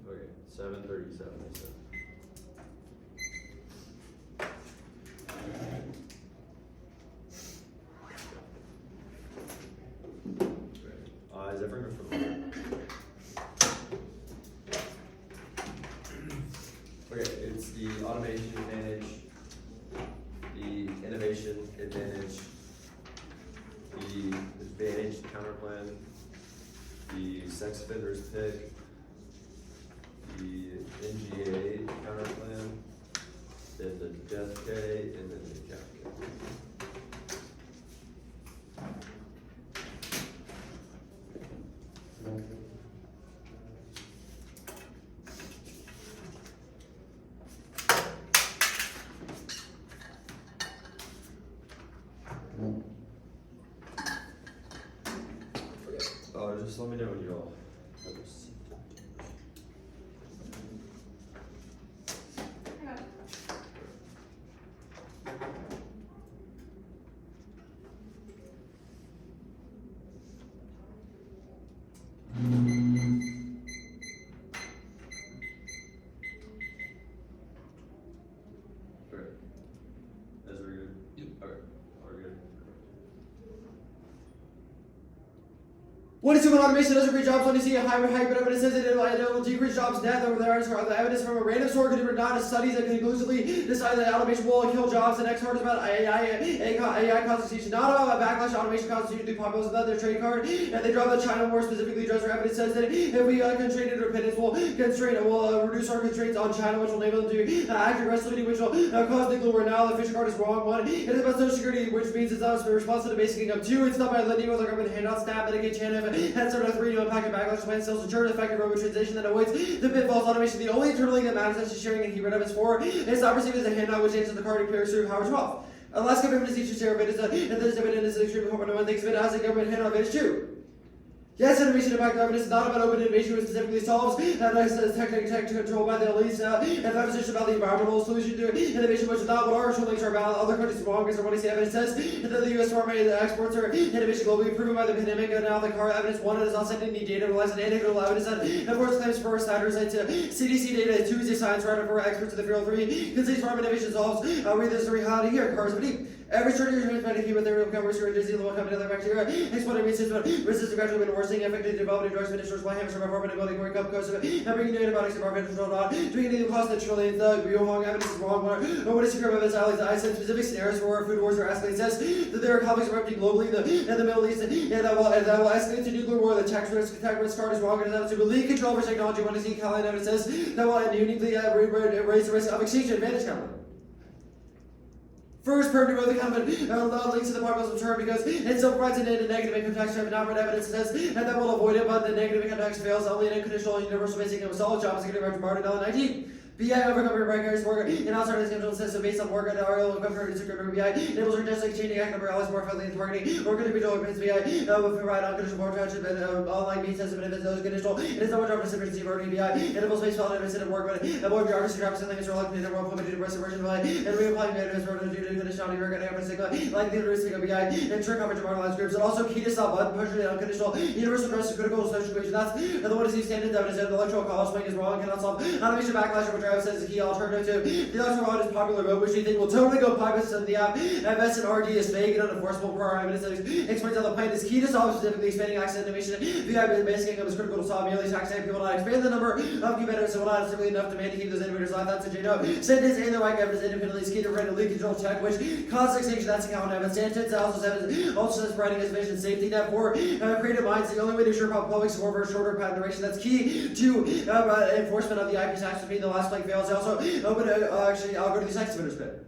Okay, 737 they said. Is everyone familiar? Okay, it's the automation advantage, the innovation advantage, the advantage counter plan, the sex offenders pick, the NGA counter plan, then the death K, and then the cap K. I got it. Okay. That's very good. Yep. Okay. Very good. What is human automation does agree jobs when you see a hybrid evidence says it will decrease jobs net over there the evidence from a random source could be done studies that conclusively decide that automation will kill jobs. The next part is about AI constitution, not about backlash automation constitution to populace about their trade card, and they draw the China more specifically address their evidence says that if we constrain interdependence will reduce our constraints on China, which will enable them to act aggressively, which will cause nuclear war. Now the Fisher card is wrong. One, it is about social security, which means it's not responsive to basic income. Two, it's not by lending with the government handouts, SNAP, Medicaid, China, and sort of three, to impact and backlash plan still ensure an effective robot transition that avoids the pitfalls automation. The only internal link that matters is sharing and keep rid of is four. It's not perceived as a handout which answers the card appears through Howard 12. Alaska government teacher share of it is and this dividend is extremely important. No one thinks of it as a government handout, it is true. Yes, innovation impact governance is not about open innovation, which specifically solves tech control by the elites, and emphasis about the environmental solution to innovation, which is not what our actual links are about. Other countries are wrong because what I see evidence says that the U.S. pharma exports are innovation globally proven by the pandemic, and now the car evidence one is not sending any data, relies on anecdotal evidence, and of course claims for Snyder's to CDC data, Tuesday science writer for experts in the field 3, concedes pharma innovation solves, read this reality here, cars of deep. Every short year transmitted human therapy covers your disease, the one coming to the bacteria, exploding immune system, resistance gradually been worsening, affected development drugs, ministers, by hamsters, ability, more cup, coast of it, and bringing new antibiotics to our control not, doing anything cost that trillion, the real wrong evidence is wrong, or what is secure about this allies, I said specific scenarios where food wars are escalating, says that there are conflicts erupting globally in the Middle East, and that will escalate to nuclear war, the tax risk card is wrong, and that to lead control over technology, when is Caroline evidence says that will uniquely raise the risk of exchange advantage counter. First, pertinent both the comment links to the populism term because it still provides a negative income tax term, not evidence says, and that will avoid it, but the negative income tax fails only in a conditional universal basic income solid jobs getting back to Martin L19. BI overcome your precarious worker and outside of the schedule system based on work and RL compared to secure BI enables her just like changing act number always more friendly and targeting or individual events BI will provide unconditional more township and online means sensitive benefits those conditional. It is not much of a sufficiency of RD BI enables space file and instead of work, but avoid bureaucracy traps and things are like the world implemented to version BI and reapplying benefits for due to conditionality work and every single like the heuristic of BI and true coverage of marginalized groups and also key to stop button pushing and unconditional universal trust to critical social equation. That's the one to see standard evidence that the electoral college swing is wrong and cannot solve automation backlash over drive says the key alternative to the electoral college is popular vote, which we think will totally go public on the app. MS and RD is vague and unenforceable per our evidence that explains how the plan is key to solve specifically expanding access to innovation. VI basic income is critical to solve merely taxing people not expand the number of new benefits and will not simply enough demand to keep those innovators alive. That's a J-No. Sentence and the right evidence independently is key to random lead control check, which causes extinction. That's account evidence. Sentence also says providing his vision safety net for creative minds. The only way to ensure public support for a shorter patent duration. That's key to enforcement of the IP tax would be the last plank fails. Also, actually, I'll go to the sex offenders bit.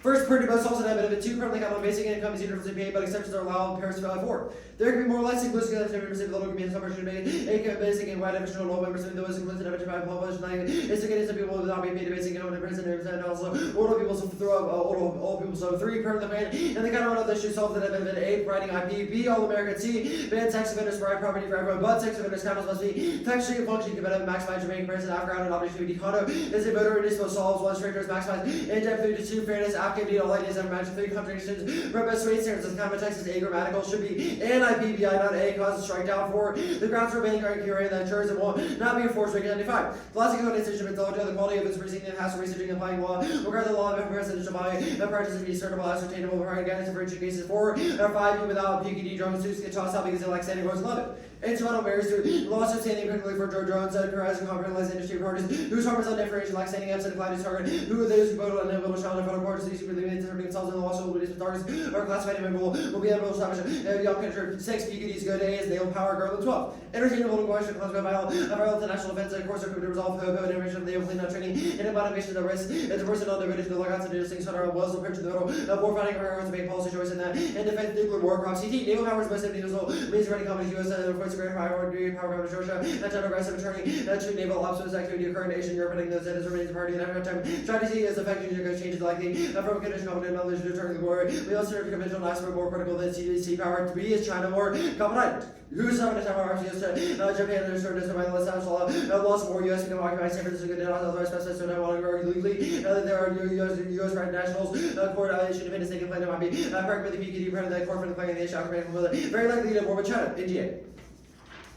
First, pretty much solves an benefit. Two, currently count on basic income is universally paid, but exceptions are allowed in Paris to valid 4. There can be more or less inclusive of the members of the local community, some should be basic and white additional low members of those inclusive of the published is to get some people will not be paid a basic income in prison and also older people so throw old people. So 3, permanent the ban and the kind of one of the issue solves the benefit. 8, providing IP. B, all American. C, ban sex offenders provide property for everyone, but sex offenders councils must be textually functioning competitive, maximize remaining present after and obviously condo is a voter reducible solves one strangers maximize in-depth 3 to 2 fairness activity all ideas and match 3 contradictions for best weight standards as common text is agrammatical should be an IPBI not A causes strike down 4 the grounds for banning criteria that ensures it will not be enforced for 95 the last code decision the quality of its proceeding and has to researching and applying law regard the law of presidential body the practice to be discernible ascertainable prior guidance for each cases 4 or 5 without PQD drones to get tossed out because they lack standing goes 11 instrumental barriers to lawsuits standing particularly for drones that arise and compromise industry parties whose harm is undifferentiated like standing up to the client target who are those who vote on a child and federal courts these who believe in themselves in the lawsuit will be targets are classified and will be able to establish young country 6 PQDs good A is nail power girl 12 interchangeable question classified violent to national defense and courts are to resolve code information of the open not training and abomination of risk as a person on the British the logouts and distinct center of was the picture in the middle of war fighting to make policy choice in that and defend nuclear war cross CT naval powers most of the means running companies US reports great power government Georgia and time aggressive attorney to naval obstacles activity occurring in Asian Europe and those that is remains party and after time strategy is effective to changes likely for from condition of knowledge returning the war. We also heard conventional last were more critical than CDC power. 3 is China more competent. Who's having a time of Japan and service by the last law, laws of war, US, we don't occupy San Francisco, did not authorize specified, so no longer legally. There are US right nationals, court should independence, they can claim there might be correct with the PKD, part of the court for the claim of the shock, very likely to war with China, NGA.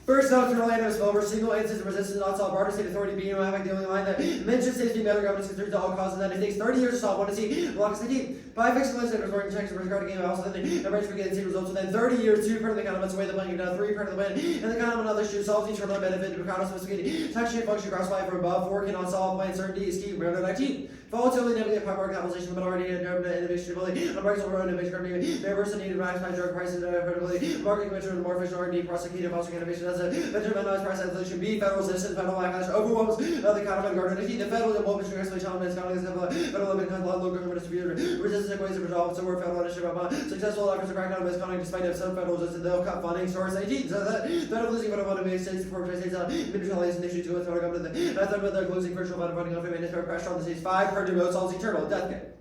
First off, from Orlando is over single instance of resistance not solved. Barter State Authority being the only line that mentions states being better governance considers all causes that it takes 30 years to solve one to see blocks the team. By fixing legislators working checks and regarding game also then the range for getting same results within 30 years, 2 part of the economics away the plan, down 3 part of the plan, and the economy another should solve each other benefit to economics sophisticated tax shape function cross line from above, 4 cannot solve plan certainty is key. We're 19. Volatility, negative power capitalization, but already in innovation ability, unbreakable road innovation company, members needed to maximize drug prices and credibility, marketing convention, more efficient R&D, prosecutive, fostering innovation as a venture minimized price inflation, B, federal citizen, federal backlash, overwhelms the economy, garden, the federal involvement, especially challenges, federal limit, local government distributor, resistance ways of resolve, so we're federal ownership about successful efforts to crack down on misconduct despite of some federal resistance, they'll cut funding, source 18, so that federal losing federal funding states, corporate states, municipalities, and issues to with federal government, I thought about their losing virtual funding on family, and pressure on the states, 5, per remote solves eternal, death care.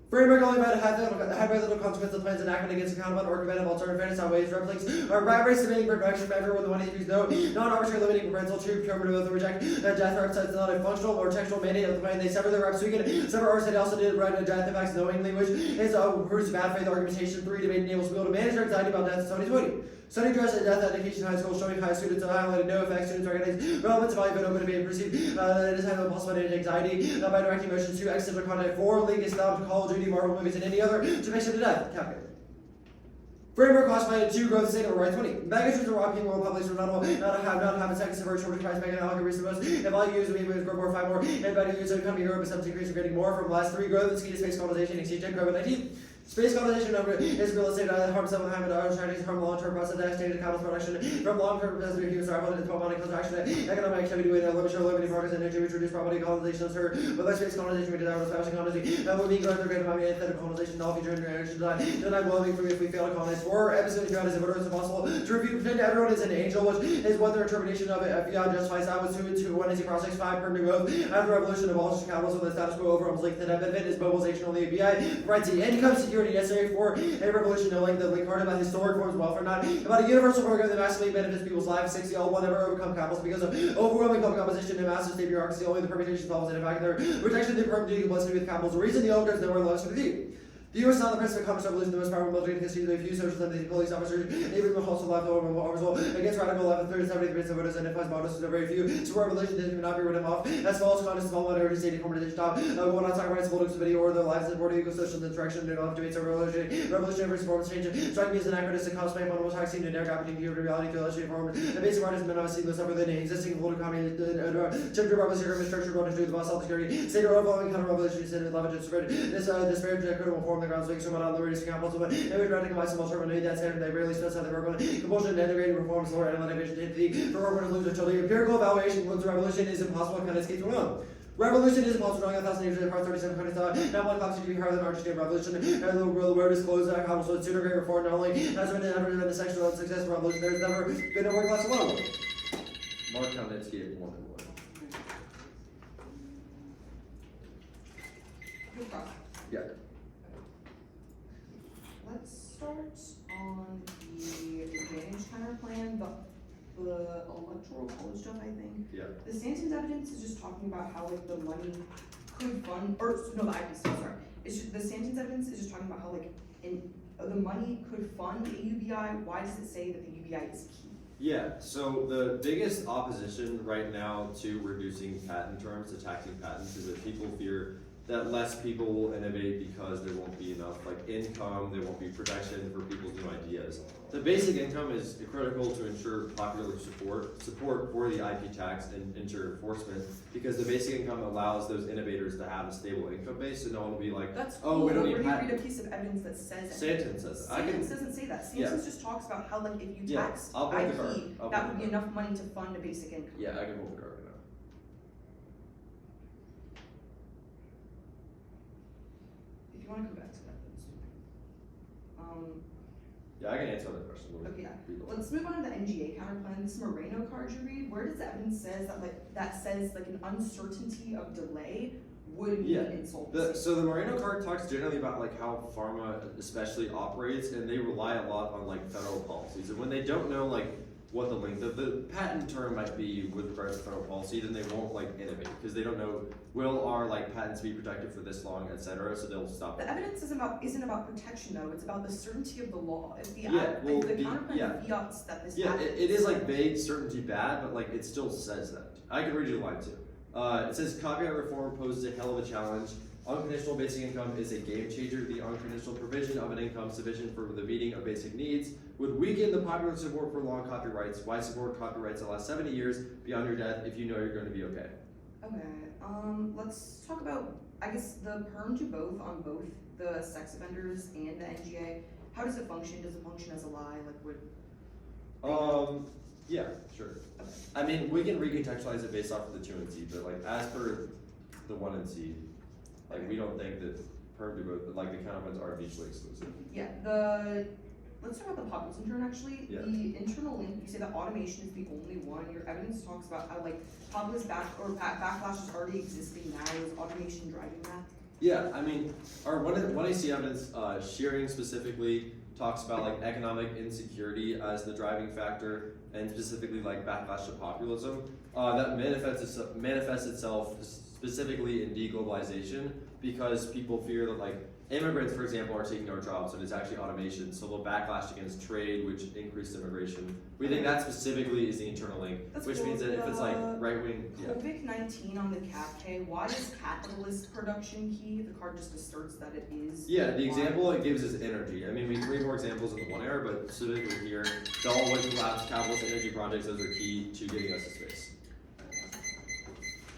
Framework only about hypothetical consequences of plans enacted against accountable or preventive alternative fairness outweighs replics are rat race demanding perfection measure when the money is no non-arbitrary limiting parental true procurement of the reject death threats is not a functional or textual mandate of the plan. They sever their reps weekend. Sever ours they also did right death effects knowingly, which is proves bad faith argumentation. 3 debate enables people to manage their anxiety about death in 2020. Study addressed at death education high school showing high students highlighted no effects. Students recognize relevance of value but open debate and perceive that it is having a possibility of anxiety by directing motions to existential content 4 link is found Call of Duty, Marvel movies, and any other to make sure to death. Calculate. Framework classified 2 growth state over right 20. Megatrends are rocking world population not have a second separate shortage price mega algorithm recent most. If all users we grow more 5 more and better use of economy Europe is subject increase getting more from last 3 growth and ski to space colonization exchange and COVID-19. Space colonization number is real estate harm someone having to Chinese harm long-term process estimated capital production from long-term business human survival and 12 money contraction economic activity with limiting progress energy which reduce property colonization of her but less space colonization we desire especially colonization that will be growth or greater by antithetical colonization all future generations deny well-being for if we fail to colonize 4 episode throughout is if impossible to refute pretend everyone is an angel which is what their interpretation of it beyond justifies that was 2 1 is the process 5 per new growth after revolution abolishes capitalism with the status quo over almost like the net benefit is mobilization on the ABI right to income security necessary for a revolution knowing the link hard about historic forms of welfare not about a universal program that massively benefits people's lives 60 all will never overcome capitalism because of overwhelming public opposition and massive state bureaucracy only the permutation solves it in fact their rejection of the permanent complicity with capitalism the reason the old goes nowhere loves to review. The U.S. is not the principal communist revolution, the most powerful military in history. There are few social sympathy, police officers, even also left over against radical left, 30-70% of voters identifies models. There are very few. So revolution doesn't not be written off. As false, communist, small minority, state, corporatization top. We're not talking about political stability or their lives, supporting eco-social interaction, and off debates over revolutionary performance change. Striking me as an anachronistic concept, one was taxing to never happening to reality to illustrate form. The basic part has been obviously less upper than the existing political economy. Temperature bubbles here, structure, going to do the boss, health security, state or overwhelming counter-revolution, state leverage, spread. This disparate critical form the grounds, so on the reducing capital, but every radical myself alternative that standard they rarely specify the work on compulsion and integrating reforms, lower analytic vision entity for urban illusion until the empirical evaluation concludes revolution is impossible and kind of escape from wrong. Revolution is impossible, 1,000 years ago, 3700 thought. Now one clock should be higher than Argentine revolution, and the world is closed that comes with sooner great reform, not only has been ever been the sexual success of revolution, there's never been a working class alone. Mark Kamenetsky at 1 and 1. Yeah. Let's start on the advantage counter plan, the electoral college stuff, I think. Yeah. The Stanton's evidence is just talking about how like the money could fund, or no, the IPC, sorry. It's just, the Stanton's evidence is just talking about how like the money could fund a UBI. Why does it say that the UBI is key? Yeah, so the biggest opposition right now to reducing patent terms, to taxing patents, is that people fear that less people will innovate because there won't be enough income, there won't be protection for people's new ideas. The basic income is critical to ensure popular support for the IP tax and ensure enforcement, because the basic income allows those innovators to have a stable income base, so no one will be like, that's oh, cool. we don't Where need do you patent. read a piece of evidence that says it? Stanton says that. Stanton doesn't say that. Stanton just talks about how if you tax I'll put the card. IP, that would be enough money to fund a basic income. Yeah, I can pull the card right now. If you want to come back to that, that's yeah, I can answer that question. okay, let's move on to the NGA counterplan. This Moreno card you read, where does the evidence says that that says an uncertainty of delay would mean insolvency. So the Moreno card talks generally about like how pharma especially operates, and they rely a lot on like federal policies. And when they don't know like what the length of the patent term might be with regards to federal policy, then they won't like innovate because they don't know will our like patents be protected for this long, etc. So they'll stop. The evidence isn't about protection though. It's about the certainty of the law. If the counterclaim fiats that this it is like vague certainty bad, but like it still says that. I can read you the line too. It says copyright reform poses a hell of a challenge. Unconditional basic income is a game changer. The unconditional provision of an income sufficient for the meeting of basic needs would weaken the popular support for long copyrights. Why support copyrights that last 70 years beyond your death if you know you're going to be okay? Okay, let's talk about, I guess, the perm to both on both the sex offenders and the NGA. How does it function? Does it function as a lie? Like, would... Yeah, sure. Okay. I mean, we can recontextualize it based off of the 2 and C, but like as per the 1 and C, like we don't think that perm to both, like the counterpoints are mutually exclusive. Yeah, let's talk about the populace intern actually. Yeah. The internal link, you say that automation is the only one. Your evidence talks about how like populace backlash is already existing now. Is automation driving that? Yeah, I mean, our 1AC evidence, Shearing specifically talks about like economic insecurity as the driving factor, and specifically like backlash to populism. That manifests itself specifically in deglobalization because people fear that like immigrants, for example, are taking our jobs, and it's actually automation. So they'll backlash against trade, which increased immigration. We think that specifically is the internal link, which means that if it's like right wing, COVID-19 on the CAP-K, why is capitalist production key? The card just asserts that it is. Yeah, the example it gives is energy. I mean, we can read more examples in the 1 error, but specifically here, the all wood collapse, capitalist energy projects, those are key to getting us to space.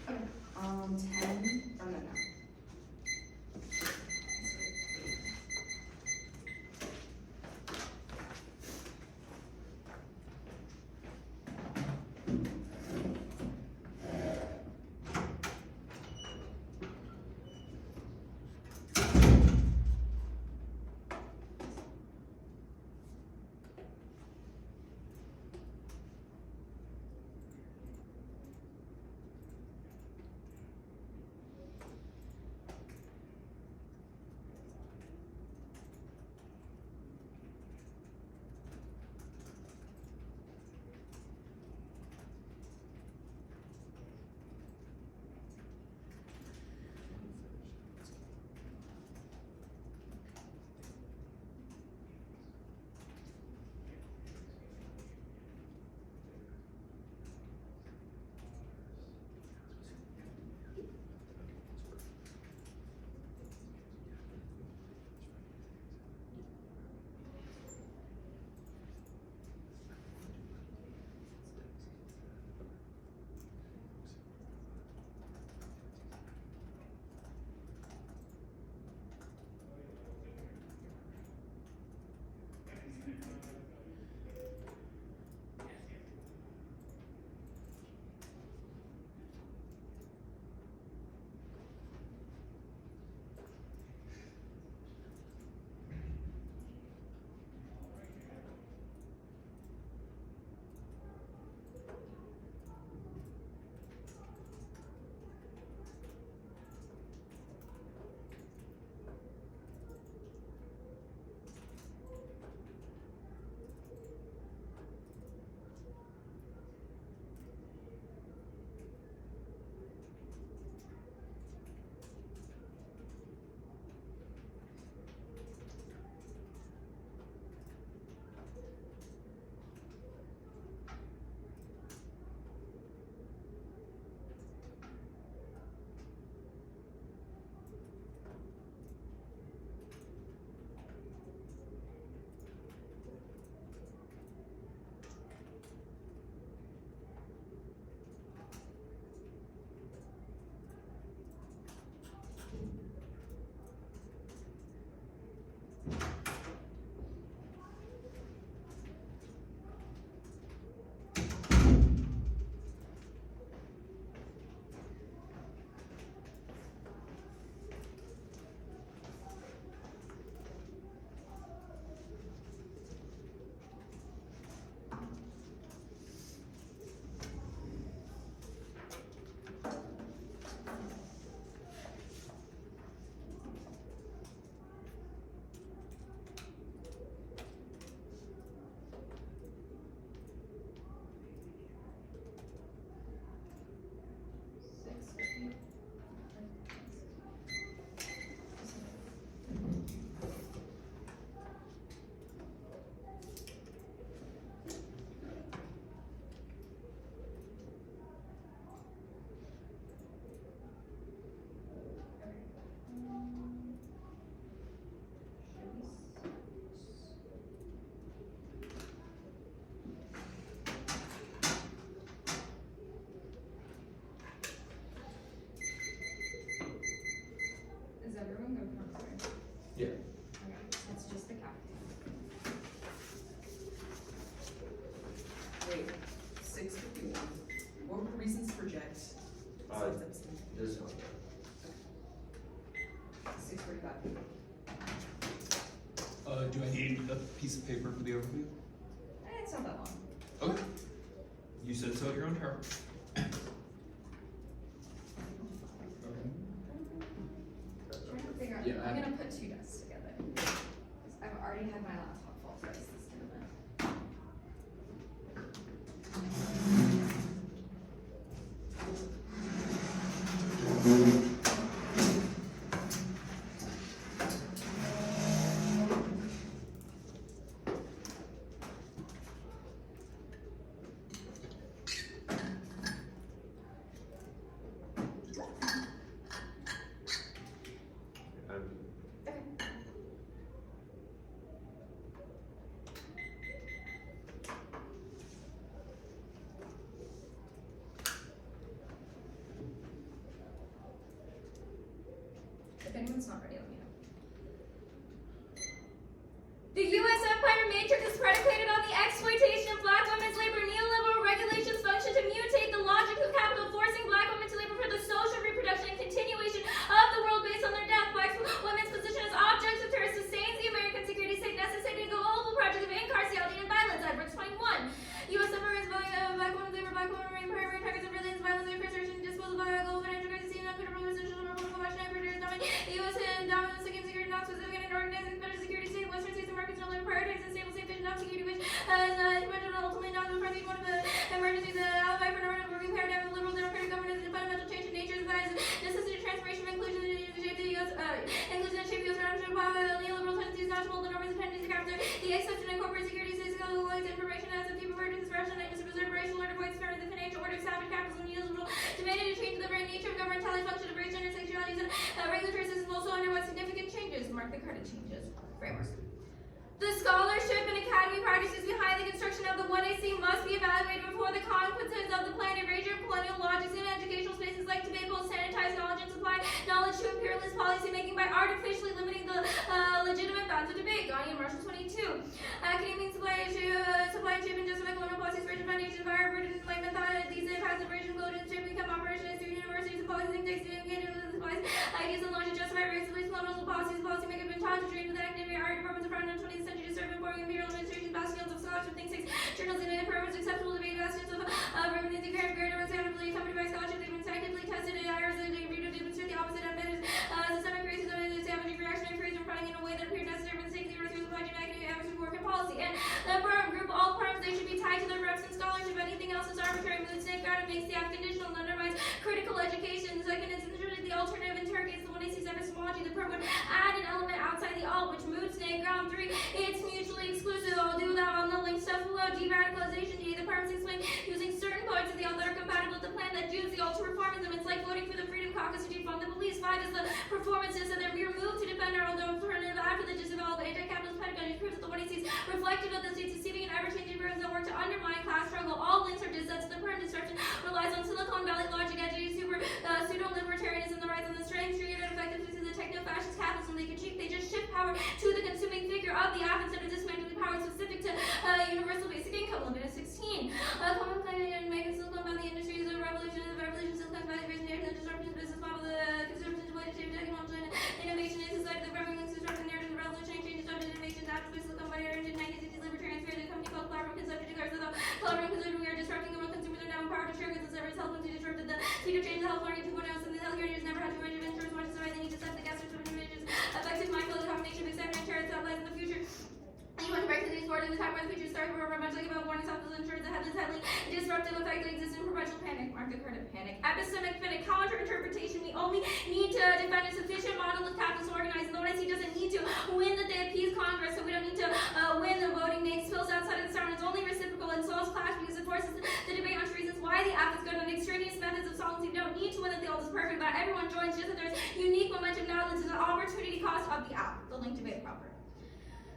Okay. 10. No. 6:51. What were the reasons to reject? This one. 6:45. Do I need a piece of paper for the overview? It's not that long. Okay. You said so at your own peril. Trying to figure out. Yeah, I'm gonna put two desks together. 'Cause I've already had my laptop fall twice this tournament. If anyone's not ready, let me know. The U.S. empire matrix is predicated on the exploitation of black women's labor. Neoliberal regulations function to mutate the logic of capital, forcing black women to labor for the social reproduction and continuation of the world based on their death. Black women's position as objects of terror sustains the American security state, necessitating a global project of incarceration and violence. Edward 21. U.S. empire is valuing black women's labor, black women remain primary targets of violence, incarceration, disposal by global financial crisis, and uncontrollable social and political action. The U.S. and dominant security, not specific and organizing better security state, Western states and markets no longer prioritize a stable, safe, and security, which has ultimately not the present one of the emergencies, the alibi for normative working paradigm of liberal democratic governance and fundamental change in nature, that is necessity, transformation, inclusion, and shape the U.S. Inclusion and shape the U.S. revolution, neoliberal tendencies, not to hold the norms and tendencies to capture the exception and corporate security states, information as a people versus disruption, and preserve racial order, voice the financial order, savage capitalism, neoliberal, demanded to change the very nature of governmentality, function of race, gender, sexualities, and regulatory systems also underwent significant changes. Mark the credit changes. Framework. The scholarship and academy practices behind the construction of the 1AC must be evaluated before the consequences of the planned erasure of colonial logics in educational spaces like debate both sanitize knowledge and supply knowledge to imperialist policy making by artificially limiting the legitimate bounds of debate. Gandhi and Marshall 22. Academy supply and shape and justify colonial policies, racial foundation, fire, burden, enlightenment, thought, these paths of racial code and shape become operations through universities and policies and texts and supplies ideas and law to justify race-based colonial policies. Policymakers have been taught to train with academic art departments of around the 20th century to serve informing imperial administration, bastions of scholarship, think tanks, journals, and programs acceptable debate, bastions of revenue, the great accountably accompanied by scholarship. They've been scientifically tested and errors and they demonstrate the opposite evidence. Systemic racism and savage reactionary phrase and finding in a way that appeared necessary for the sake of the earth through the academic average work and policy. And the program group all programs they should be tied to their reps and scholarship. Anything else is arbitrary, mood safeguard, and makes the act conditional and undermines critical education. Second, it's literally the alternative interrogates the 1AC epistemology. The program would add an element outside the alt, which mood snake. Ground 3, it's mutually exclusive. I'll do that on the link stuff below. De-radicalization. The programs explain using certain parts of the alt that are compatible with the plan that Jews the alt to reformism. It's like voting for the Freedom Caucus to defund the police. 5 is the performances and their mere move to defend our old alternative after the disavowal of anti-capitalist pedagogy proves that the 1AC is reflective of the state's deceiving and ever-changing programs that work to undermine class struggle. All links are just sets. The perm disruption relies on Silicon Valley logic, edgy pseudo-libertarianism, the rise of the strength, treated effectively to the techno-fascist capitalism. They just shift power to the consuming figure of the app instead of dismantling power specific to universal basic income. Limit of 16. Common planning and making Silicon Valley industry is a revolution. The revolution Silicon Valley raising the disruption business model, the conservative way to shape technology and innovation in society. The programming links disruption narrative, the revolutionary changes, disruption innovations after Silicon Valley are in the 1960s. Libertarians created a company called Collaborative Consumption to guard the collaborative consumption. We are disrupting the world. Consumers are now empowered to share goods and services. Health to disrupted the speed of change. The health learning 2.0. Some of the healthcare users never had to arrange insurance. Watch the right. They need to set the gas system images. Effective mindful combination of excitement and terror that lies in the future. Anyone who breaks these forward in the time where the future starts, we're much like about warning self insurance that has this heavily disruptive effect that exists in perpetual panic. Mark the credit panic. Epistemic panic. Counter interpretation. We only need to defend a sufficient model of capitalist organizing. The ONIC doesn't need to win that they appease Congress, so we don't need to win the voting. They expels outside of the sound. It's only reciprocal and solves clash because it forces the debate on reasons why the app is good on extraneous methods of solvency. We don't need to win that the alt is perfect, but everyone joins just that there's unique momentum now. This is an opportunity cost of the app. The link debate proper.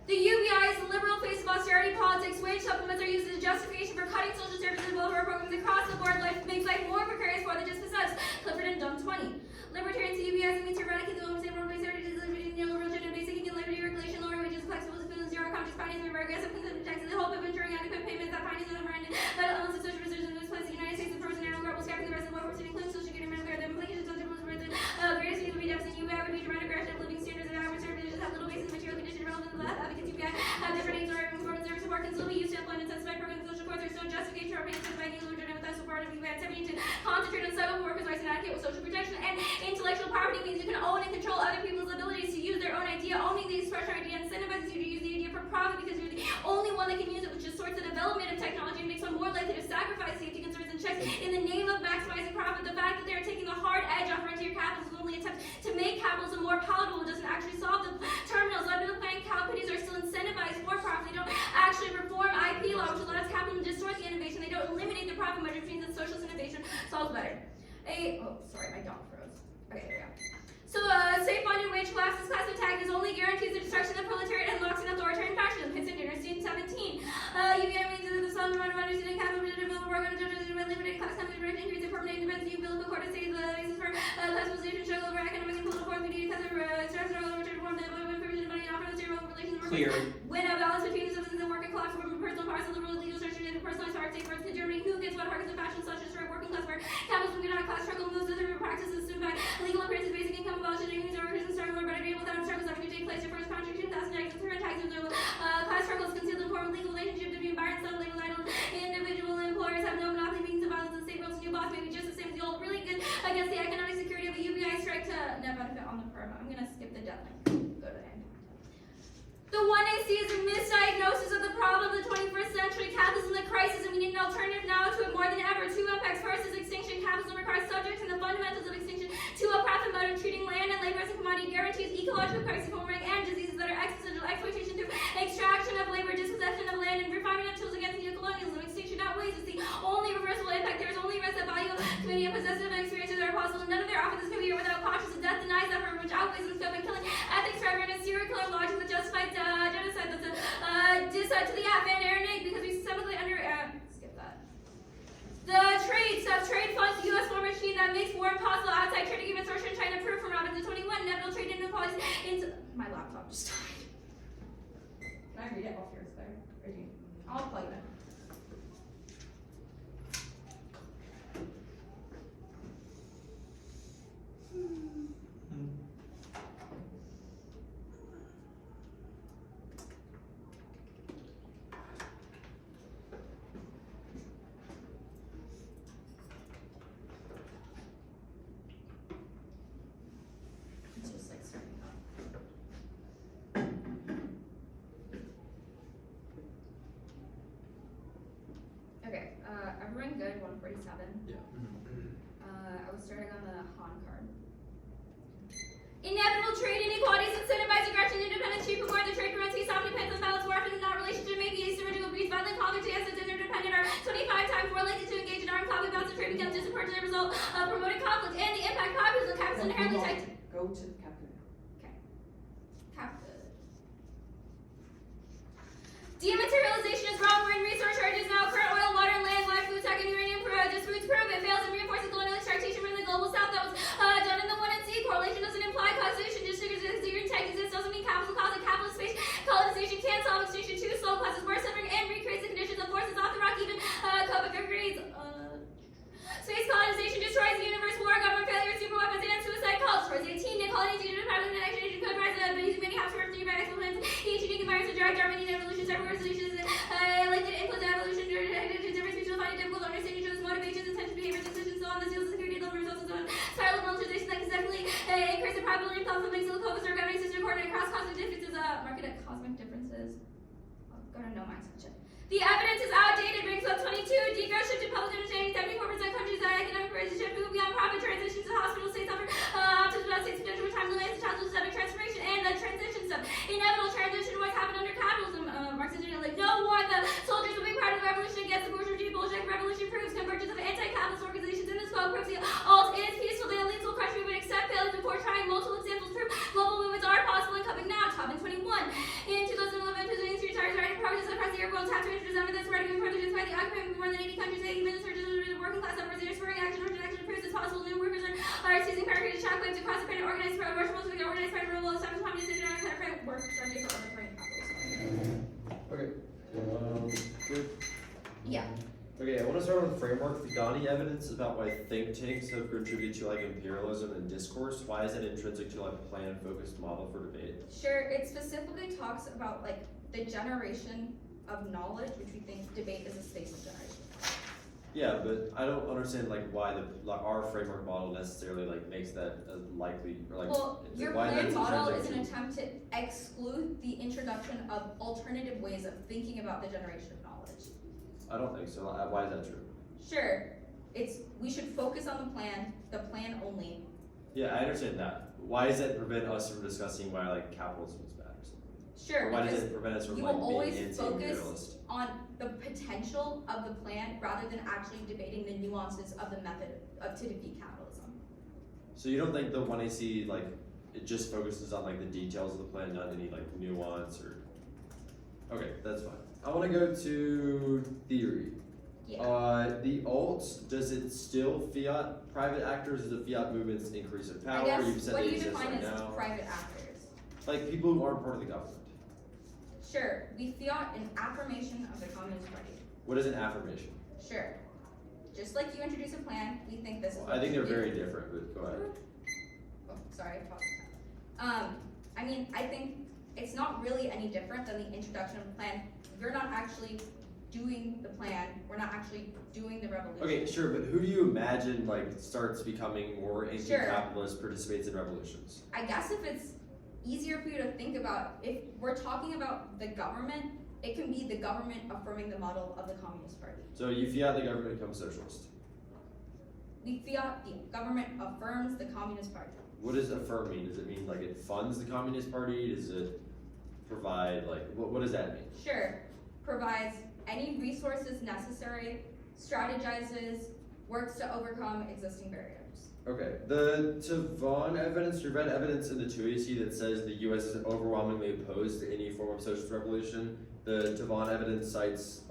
The UBI is the liberal face of austerity politics. Wage supplements are used as a justification for cutting social services and welfare programs across the board. Life makes life more precarious for the dispossessed. Clifford and Dumb 20. Libertarians see UBI means to eradicate the women's labor place heritage, liberty, neoliberal gender, basic income, liberty, regulation, lower wages, flexible discipline, zero conscious finance, aggressive consumption taxes, the hope of ensuring adequate payments that finance never ended, vital elements of social resistance, of social protection, and intellectual property means you can own and control other people's abilities to use their own idea. Owning the expression idea incentivizes you to use the idea for profit because you're the only one that can use it, which distorts the development of technology and makes one more likely to sacrifice safety concerns and checks in the name of maximizing profit. The fact that they're taking the hard edge off frontier capitalism is only attempt to make capitalism more palatable. It doesn't actually solve the terminals. Lebanon plant companies are still incentivized for profit. They don't actually reform IP law, which allows capitalism to distort the innovation. They don't eliminate the profit margin, which means that socialist innovation solves better. Sorry, my dog froze. Okay, there we go. So, safe funded wage collapse, this class of tag is only guarantees the destruction of the proletariat and locks in authoritarian fascism. Hits in Student 17. You get me to the sun, run, understanding capital, develop, work, and liberate class, company, direct increase in permanent independence, umbilical cord, state the basis for classification, struggle over economic and political form, media, struggle over reform, the provision of money, and offer the zero relations, Clear. when a balance between the citizens and work and collapse from personal powers of the liberal legal structure and personalized power take birth to Germany, who gets what harkens of fashion, such as working class work, capitalism, good class struggle, moves to the practices, to back legal appearances, basic income, abolition, unions, workers, and struggle, better be able to have struggles having to take place. Your first contradiction, thousand acts of taxes, class struggles concealed in form of legal relationship to be environment, some legal idle, individual employers have no monopoly means of violence, and state rules, new boss may be just the same as the old, really good against the economic security of a UBI strike to net benefit on the firm. I'm gonna skip the deadline. Go to the end. The one I see is a misdiagnosis of the problem of the 21st century. Capitalism is a crisis, and we need an alternative now to it more than ever. Two impacts. First is extinction. Capitalism requires subjects and the fundamentals of extinction to a profit mode of treating land and labor as a commodity, guarantees ecological crisis, warming, and diseases that are existential. Exploitation through extraction of labor, dispossession of land, and refinement of tools against neocolonialism. Extinction outweighs is the only reversible impact. There is only risk that value, community, and possessive experiences are possible. None of their offices can be here without conscious of death denies effort, which outweighs in scope and killing ethics forever, and a serial killer logic with justified genocide that's to the Afghan Aramaic because we systemically skip that. The trade stuff, trade funds, U.S. war machine that makes war impossible. Outside trading even extortion, China proof from Robinson 21. Inevitable trade inequalities into my laptop just died. Can I read it off yours there? Or do you? I'll plug it in. It's just like starting up. Okay, everyone good, 147. Yeah. I was starting on the Han card. Inevitable trade inequalities incentivize aggression, independence, cheap reward. The trade promotes peace, often depends on balance, more often than not. Relationship may be asymmetrical, breeds violent conflict, yes, it's interdependent, are 25 times more likely to engage in armed conflict, balance of trade becomes disproportionate result of promoted conflict, and the impact populism capital inherently tied to. Go to Captain. Okay. Dematerialization is wrong. We're in resource shortages now. Current oil, water, and land, live food, second uranium, disputes prove it fails and reinforces colonial extractation from the global south. That was done in the 1 and C. Correlation doesn't imply causation. Just because your tech exists doesn't mean capitalism cause it. Capitalist space colonization can solve extinction too. Slow causes worse suffering and recreates the conditions of forces off the rock. Even Kovac agrees. Space colonization destroys the universe. War, government failure, super weapons, and suicide cults. Towards 18, the colonies due to the the next generation could rise up, but using many house work to by explanations. Each unique environments to direct Darwinian evolution. Several solutions like the input to evolution. Different species will find it difficult to understand each other's motivations, intentions, behaviors, decisions, so on. The seals of security level results in spiral of militarization that can definitely increase the probability of conflict among silicovas or governing system coordinate across cosmic differences. Market at cosmic differences. I'll go to no mind section. The evidence is outdated. Brings up 22. Degrowth shift to public understanding. 74% countries that economic relationship move beyond profit. Transitions to hospital states offer optimism about states potential for time delays. The challenge of systemic transformation and the transition stuff. Inevitable transition to what's happened under capitalism. Marxism like no war. The soldiers will be part of the revolution against the bourgeoisie. Bolshevik revolution proves convergence of anti-capitalist organizations in this world. Proves the alt is peaceful. The elites will crush movement accept failure before trying. Multiple examples prove global movements are possible and coming now. Top in 21. In 2011, president retired writing progress across the year world have to introduce evidence spreading further despite the occupation of more than 80 countries. 80 minutes for the working class efforts. They're spurring action. Urgent action proves it's possible. New workers are seizing power, creating shockwaves across the planet. Organized for rush most of the organized by rule of establishment communist and work starting for other brain capitalism. Okay. Good. Yeah. Okay, I want to start with the framework. The Ghani evidence about why think tanks have contributed to like imperialism and discourse. Why is that intrinsic to like a plan-focused model for debate? Sure. It specifically talks about like the generation of knowledge, which we think debate is a space of generation. Yeah, but I don't understand like why our framework model necessarily like makes that likely or like. Well, your why plan that's a model is an transaction. attempt to exclude the introduction of alternative ways of thinking about the generation of knowledge. I don't think so. Why is that true? Sure, we should focus on the plan only. Yeah, I understand that. Why does that prevent us from discussing why like capitalism is bad or something? Sure, Or why does because it prevent us from you like will being always anti-imperialist? focus on the potential of the plan rather than actually debating the nuances of the method to defeat capitalism. So you don't think the 1AC like it just focuses on like the details of the plan, not any like nuance or? Okay, that's fine. I want to go to theory. Yeah. The alt, does it still fiat private actors? Does the fiat movement's increase in power? I guess, You've said what it do you exists define right as now. private actors? Like people who aren't part of the government. Sure, we fiat an affirmation of the Communist Party. What is an affirmation? Sure. Just like you introduce a plan, we think this is Well, I think they're very different, but go ahead. Oh, sorry, I paused. I mean, I think it's not really any different than the introduction of the plan. We're not actually doing the plan. We're not actually doing the revolution. Okay, sure, but who do you imagine like starts becoming more anti-capitalist, participates in revolutions? I guess if it's easier for you to think about, if we're talking about the government, it can be the government affirming the model of the Communist Party. So you fiat the government becomes socialist. We fiat the government affirms the Communist Party. What does affirm mean? Does it mean like it funds the Communist Party? Does it provide like what does that mean? Sure, provides any resources necessary, strategizes, works to overcome existing barriers. Okay, the Tavon evidence, you read evidence in the TOC that says the U.S. is overwhelmingly opposed to any form of socialist revolution. The Tavon evidence cites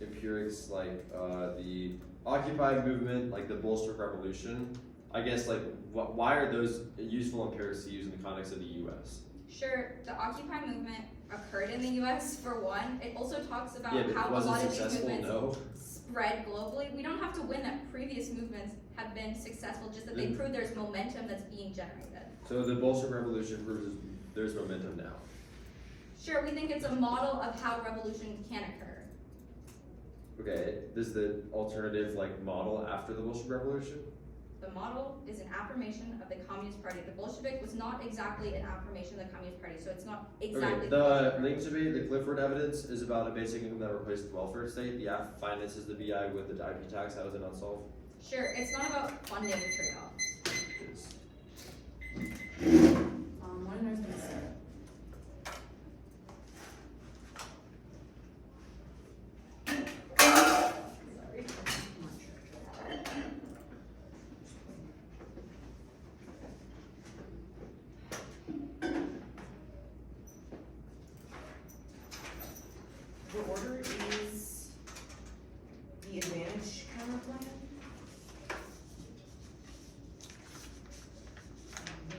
empirics like the Occupy movement, like the Bolshevik Revolution. I guess like why are those useful empirics to use in the context of the U.S.? Sure, the Occupy movement occurred in the U.S. for one. It also talks about Yeah, but how a was lot it of these successful? movements No. spread globally. We don't have to win that previous movements have been successful, just that they prove there's momentum that's being generated. So the Bolshevik Revolution proves there's momentum now. Sure, we think it's a model of how revolution can occur. Okay, does the alternative like model after the Bolshevik Revolution? The model is an affirmation of the Communist Party. The Bolshevik was not exactly an affirmation of the Communist Party, so it's not exactly Okay, the the Bolshevik link to me, the Clifford evidence is about a basic income that replaced the welfare state. The AF finances the BI with the IP tax. How is it not solved? Sure, it's not about funding trade-offs. One nurse gonna say. The order is the advantage counter plan,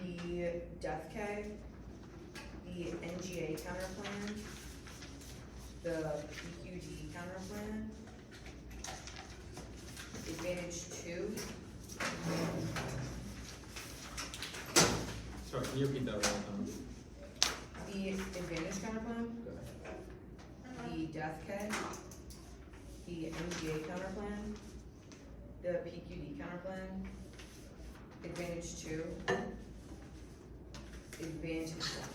the death K, the NGA counter plan, the PQD counter plan, advantage 2, Sorry, can you repeat that one more time? the advantage counter plan, the death K, the NGA counter plan, the PQD counter plan, advantage 2, advantage 1.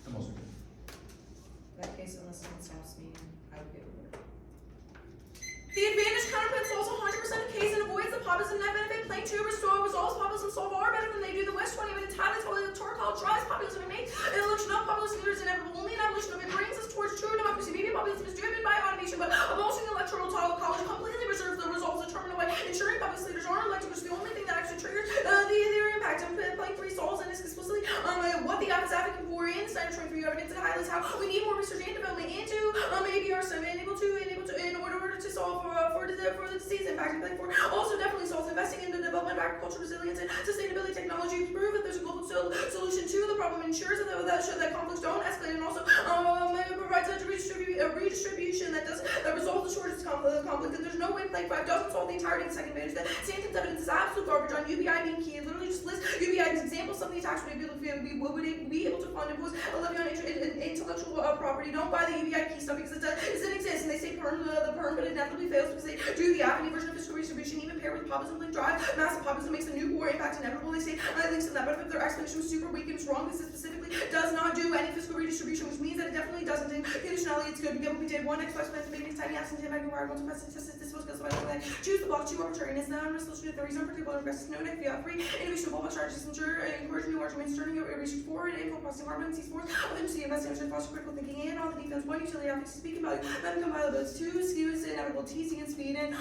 I'm also good. In that case, unless someone stops me, I would get over it. The advantage counterplan solves 100% of case and avoids the populism net benefit. Plane 2 resolves populism solve far better than they do. The West 20 minutes habits, how the electoral college tries populism and makes an election of populist leaders inevitable. Only an evolution of it brings us towards true democracy. Maybe populism is driven by automation, but abolishing the electoral college completely reserves the results determined by ensuring populist leaders aren't elected, which is the only thing that actually triggers their impact. And plane 3 solves and is explicitly what the office advocate for in standard 23 evidence and highlights how we need more research and development into ABR7 in order to solve for the disease impact. And plane 4 also definitely solves investing in the development of agricultural resilience and sustainability technology to prove that there's a global solution to the problem, ensures that conflicts don't escalate, and also provides a redistribution that resolves the shortest conflict. And there's no way Play 5 doesn't solve the entirety of the second advantage. That Stanton's evidence is absolute garbage on UBI being key. It literally just lists UBI as examples of the attacks would be able to fund impose a levy on intellectual property. Don't buy the UBI key stuff because it doesn't exist. And they say the perm, but it inevitably fails because they do the avenue version of fiscal redistribution, even paired with populism like drive massive populism makes the new war impact inevitable. They say links to that, but if their explanation was super weak and it's wrong, because it specifically does not do any fiscal redistribution, which means that it definitely doesn't. In conditionality, it's good. We did one X5 plan to make tiny absent and required multiple tests. This was because choose the block, 2 arbitrariness, now resolution to the reason particular aggressive no neck, free innovation, ballback strategies, ensure encourage new arguments, turning research forward, and info processing harmony, C4, efficiency, investing, foster critical thinking, and all the defense, 1 utility, obviously speaking value, then combine those 2 skews, inevitable teasing and speed, and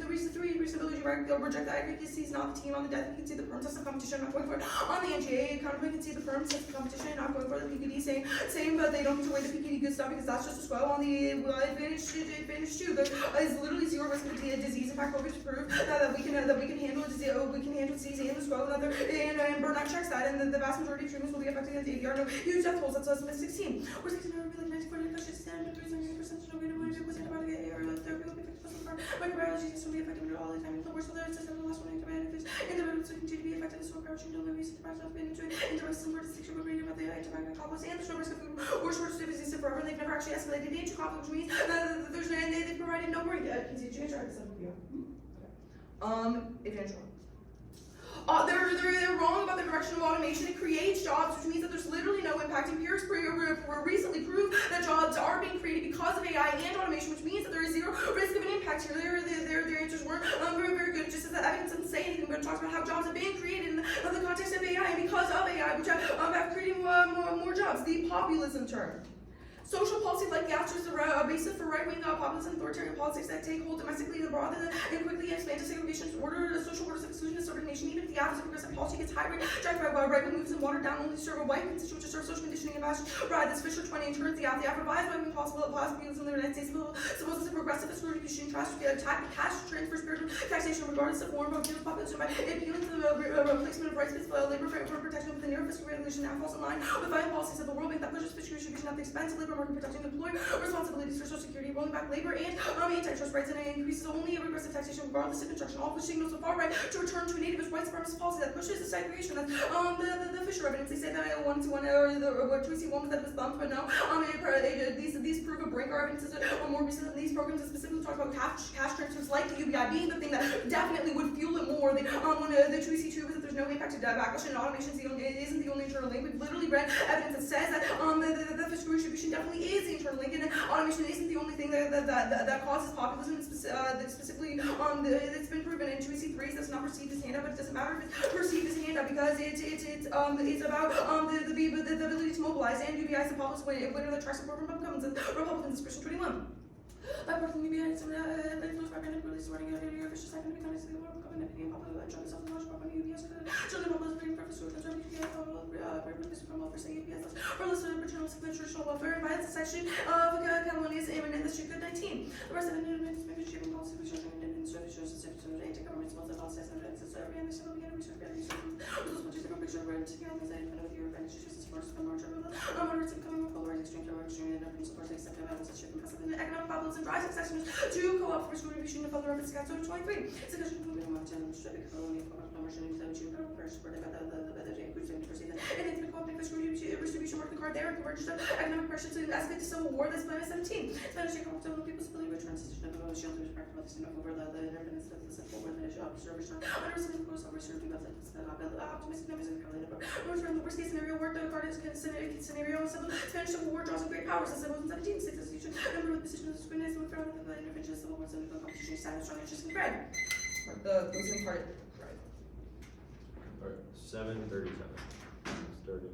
the reason 3, reasonability, reject the accuracy, not the team on the death, you can see the firm test of competition, not going for it. On the NGA, counterpoint, you can see the firm test of competition, not going for the PQD, same, but they don't need to weigh the PQD good stuff because that's just a swell. On the advantage 2, there is literally 0 risk of a disease. In fact, COVID has proved that we can handle disease and the swell and burnout checks that, and the vast majority of treatments will be effective against ADR. No huge death tolls. That's 16. We're 16 would be like 94 90%, no greater than 90% antibiotic therapy will be effective. Microbiology system will be effective all the time. The worst of the system, the last one antibiotics, and the will continue to be effective. So crouching, don't let me see the price of being into similar to 6 reading about the antibiotic complex and the short risk of food or short stay existed forever. They've never actually escalated into conflict, which means there's they provided no warning. Continue to try this. Advantage one. They're wrong about the direction of automation. It creates jobs, which means that there's literally no impact. Empirics recently proved that jobs are being created because of AI and automation, which means that there is 0 risk of an impact here. Their answers weren't very good. Just as the evidence doesn't say anything, but it talks about how jobs are being created in the context of AI and because of AI, which have created more jobs. The populism term. Social policy like Gastro is a basis for right-wing populist and authoritarian politics that take hold domestically and abroad and quickly expand to segregation, order, social orders of exclusion, and subordination. Even if the average progressive policy gets high rate, driven by right-wing moves and watered down, only serve a white constituent to serve social conditioning and fashion. Right, this Fisher 20 and turns the revised right-wing populism in the United States supposes a progressive distribution tries to attack the cash transfer spirit of taxation regardless of form of appeals populism by appealing to the replacement of rights-based labor for protection with the narrow fiscal regulation now falls in line with violent policies of the World Bank that pushes fiscal distribution at the expense of labor market protecting employer responsibilities for social security, rolling back labor and antitrust rights, and it increases only regressive taxation regardless of instruction. All which signals the far right to return to a nativist white supremacist policy that pushes the segregation. That's the Fisher evidence. They say that 1-to-1 or 2-1 that was bumped, but no. These prove a break. Our evidence is more recent than these programs that specifically talk about cash transfers like the UBI being the thing that definitely would fuel it more. When the 2C2 is that there's no impact to backlash and automation isn't the only internal link. We've literally read evidence that says that the fiscal distribution definitely is the internal link, and automation isn't the only thing that causes populism. Specifically, it's been proven in 2C3 that's not perceived as handout, but it doesn't matter if it's perceived as handout because it's about the ability to mobilize, and UBI is the populist winner that tracks support from Republicans, Christian 21. By working UBI, some influence by random release sorting out your official second to be honest, the world government opinion popular and self knowledge from UBS children populism being purpose to conserve UBI purpose from over saying UBS for listener paternal traditional welfare and violence section of Catalonia's imminent the street 19. The rest of the independence maybe achieving policy research and independence services and anti-government response and policies and evidence and the civil beginning research values those which is a picture of rent together with the of Europe and institutions first from larger moderates and coming with polarized extreme to extreme and open supports accepting evidence and shipping passive and economic populism drives succession to co-op for distribution of other evidence got 23. Succession to moving on to strip colony commercial and to supported by the increased diversity and it's been co-opting for distribution work the card there and convergence of economic pressure to escalate to civil war this plan is 17. Spanish economic to people's ability to transition of the shield to be practical over the independence of the simple where the observers are understanding the course of research about the optimistic numbers in Carolina but from the worst case scenario where the card is scenario so the Spanish Civil War draws in great powers as it was in 1766 number of positions of scrutiny and from the intervention of civil wars and the competition standing strong interest in Greg. The losing part. Right. Alright, 7:37. Starting.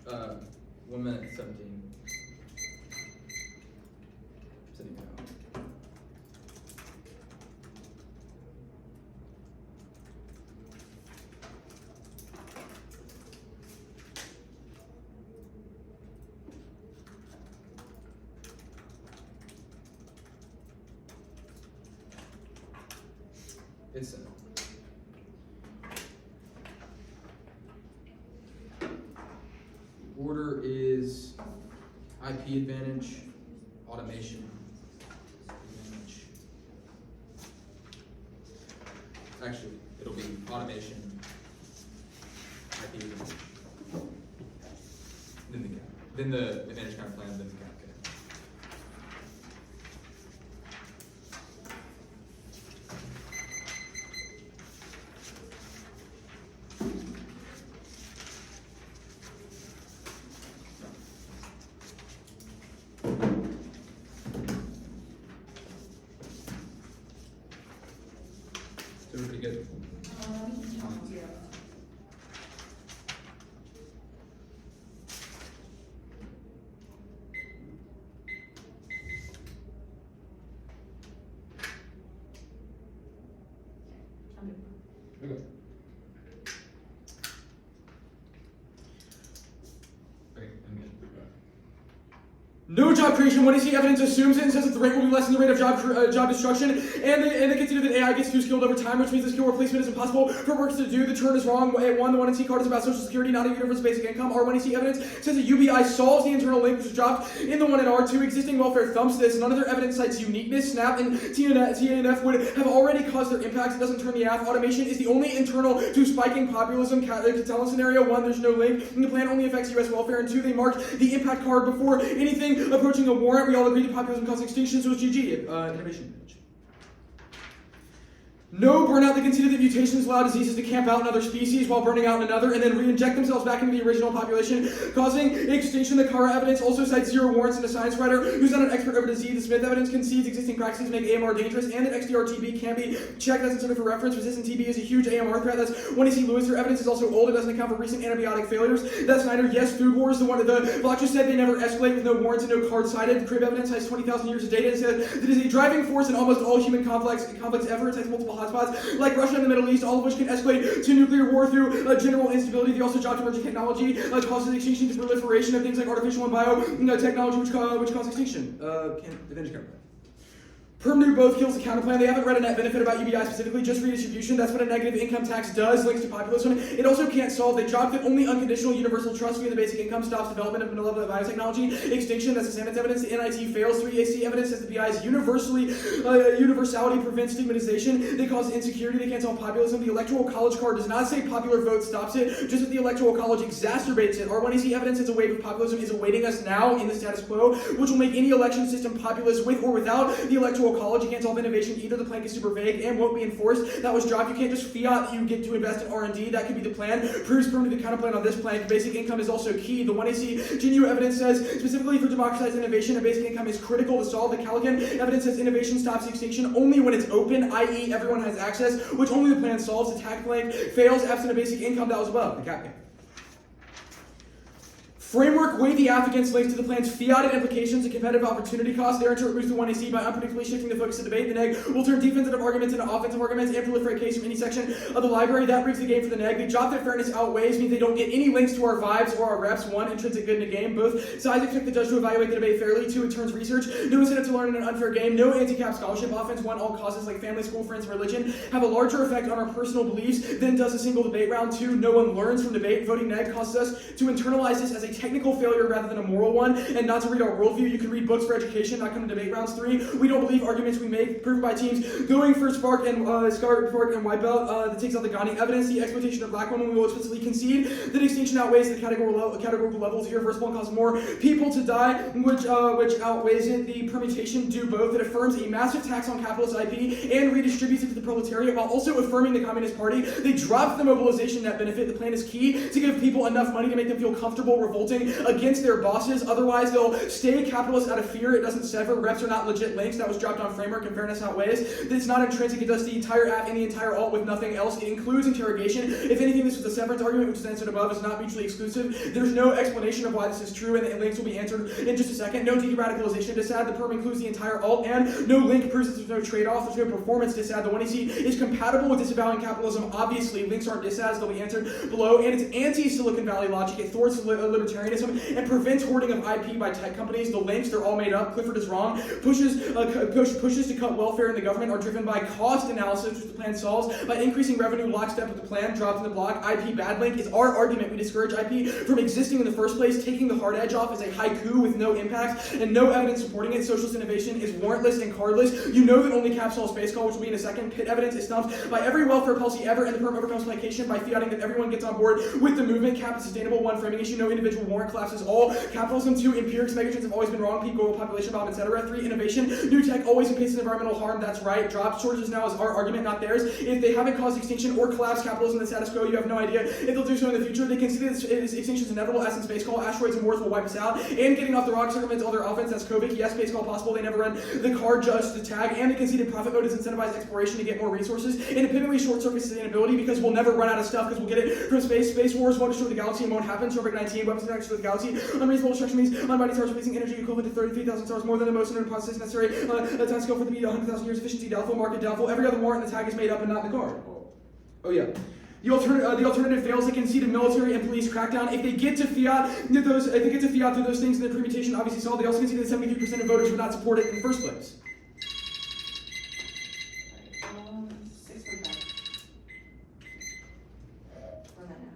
1 minute 17. Sitting down. It's simple. Order is IP advantage, automation advantage. Actually, it'll be automation, IP advantage. Then the gap. Then the advantage kind of plan, then the gap. Doing pretty good. Yeah. Okay. Okay, I'm good. No job creation. When you see evidence assumes it and says that the rate will be less than the rate of job destruction, and they consider that AI gets too skilled over time, which means the skill replacement is impossible for workers to do. The turn is wrong. The 1NC card is about Social Security, not a universal basic income. R1NC evidence says that UBI solves the internal link which was dropped in the 1NR2. Existing welfare thumps this. None of their evidence cites uniqueness. SNAP and TNF would have already caused their impacts. It doesn't turn the app. Automation is the only internal to spiking populism. Catalan scenario 1, there's no link. And the plan only affects U.S. welfare. And 2, they marked the impact card before anything approaching a warrant. We all agree that populism causes extinction, so it's GG. Innovation pitch. No burnout. They consider that mutations allow diseases to camp out in other species while burning out in another and then re-inject themselves back into the original population, causing extinction. The Kara evidence also cites 0 warrants in a science writer who's not an expert over disease. The Smith evidence concedes existing practices make AMR dangerous and that XDR-TB can be checked as incentive for reference. Resistant TB is a huge AMR threat. That's when you see Lewis. Their evidence is also old. It doesn't account for recent antibiotic failures. That's Snyder. Yes, food wars. The Block just said they never escalate with no warrants and no cards cited. Crib evidence has 20,000 years of data and said that it is a driving force in almost all human complex efforts. Has multiple hotspots like Russia and the Middle East, all of which can escalate to nuclear war through general instability. They also dropped emerging technology, causes extinction to proliferation of things like artificial and biotechnology, which cause extinction. Advantage counterplan. Perm new both kills the counterplan. They haven't read a net benefit about UBI specifically, just redistribution. That's what a negative income tax does, links to populism. It also can't solve. They dropped that only unconditional universal trust via the basic income stops development of malevolent biotechnology. Extinction, that's the Sammons evidence. The NIT fails. 3AC evidence says the BI's universality prevents stigmatization. They cause insecurity. They can't solve populism. The electoral college card does not say popular vote stops it, just that the electoral college exacerbates it. R1AC evidence says a wave of populism is awaiting us now in the status quo, which will make any election system populist with or without the electoral college. You can't solve innovation either. The plan is super vague and won't be enforced. That was dropped. You can't just fiat you get to invest in R&D. That could be the plan. Proves perm to the counterplan on this plan. Basic income is also key. The 1AC GNU evidence says specifically for democratized innovation, a basic income is critical to solve. The Calican evidence says innovation stops extinction only when it's open, i.e. everyone has access, which only the plan solves. The TAC plan fails absent a basic income that was above. The cap plan. Framework weigh the app against links to the plan's fiated implications and competitive opportunity costs. Their interpret moves to 1AC by unpredictably shifting the focus of debate. The neg will turn defensive arguments into offensive arguments and proliferate case from any section of the library. That breaks the game for the neg. The job that fairness outweighs means they don't get any links to our vibes or our reps. 1, intrinsic good in a game. Both sides expect the judge to evaluate the debate fairly. 2, it turns research. No incentive to learn in an unfair game. No anti-cap scholarship. Offense 1, all causes like family, school, friends, and religion have a larger effect on our personal beliefs than does a single debate round. 2, no one learns from debate. Voting neg causes us to internalize this as a technical failure rather than a moral one, and not to read our worldview. You can read books for education, not come to debate rounds. 3, we don't believe arguments we make, proven by teams going for Spark and Wipeout. That takes out the Gandhi evidence. The exploitation of black women, we will explicitly concede that extinction outweighs the categorical levels. Irreversible and cause more people to die, which outweighs it. The permutation do both. It affirms a massive tax on capitalist IP and redistributes it to the proletariat while also affirming the Communist Party. They dropped the mobilization net benefit. The plan is key to give people enough money to make them feel comfortable revolting revolting against their bosses. Otherwise, they'll stay capitalist out of fear. It doesn't sever. Reps are not legit links. That was dropped on Framework, and fairness outweighs. It's not intrinsic. It does the entire app and the entire alt with nothing else. It includes interrogation. If anything, this was a severance argument, which is answered above, is not mutually exclusive. There's no explanation of why this is true, and the links will be answered in just a second. No de-radicalization dissad. The perm includes the entire alt, and no link proves that there's no trade-off. There's no performance dissad. The one you see is compatible with disavowing capitalism. Obviously, links aren't dissads. They'll be answered below, and it's anti-Silicon Valley logic. It thwarts libertarianism and prevents hoarding of IP by tech companies. The links, they're all made up. Clifford is wrong. Pushes to cut welfare in the government are driven by cost analysis, which the plan solves by increasing revenue lockstep with the plan. Dropped in the block. IP bad link is our argument. We discourage IP from existing in the first place. Taking the hard edge off is a haiku with no impact and no evidence supporting it. Socialist innovation is warrantless and cardless. You know that only caps all space call, which will be in a second. Pit evidence is stumped by every welfare policy ever, and the perm overcomes placation by fiating that everyone gets on board with the movement. Cap is sustainable. One framing issue. No individual warrant collapses all. Capitalism. Two, empirics. Megatrends have always been wrong. Peak global population bomb, etc. Three, innovation. New tech always increases environmental harm. That's right. Dropped. Shortages now is our argument, not theirs. If they haven't caused extinction or collapse capitalism, the status quo, you have no idea if they'll do so in the future. They consider this extinction is inevitable, as in space call. Asteroids and wars will wipe us out. And getting off the rock circumvents all their offense. That's COVID. Yes, space call possible. They never run the card just to tag. And the conceded profit mode is incentivized exploration to get more resources. And independently short circuit sustainability because we'll never run out of stuff because we'll get it from space. Space wars won't destroy the galaxy and won't happen. Stroke 19, weapons can destroy the galaxy. Unreasonable destruction means unbodied stars releasing energy equivalent to 33,000 stars, more than the most known process necessary. The time scale for the 100,000 years efficiency doubtful, market doubtful. Every other warrant in the tag is made up and not in the card. Oh yeah. The alternative fails. They concede a military and police crackdown. If they get to fiat, through those things in the permutation obviously solved. They also concede that 73% of voters would not support it in the first place. 6:45. Or that now.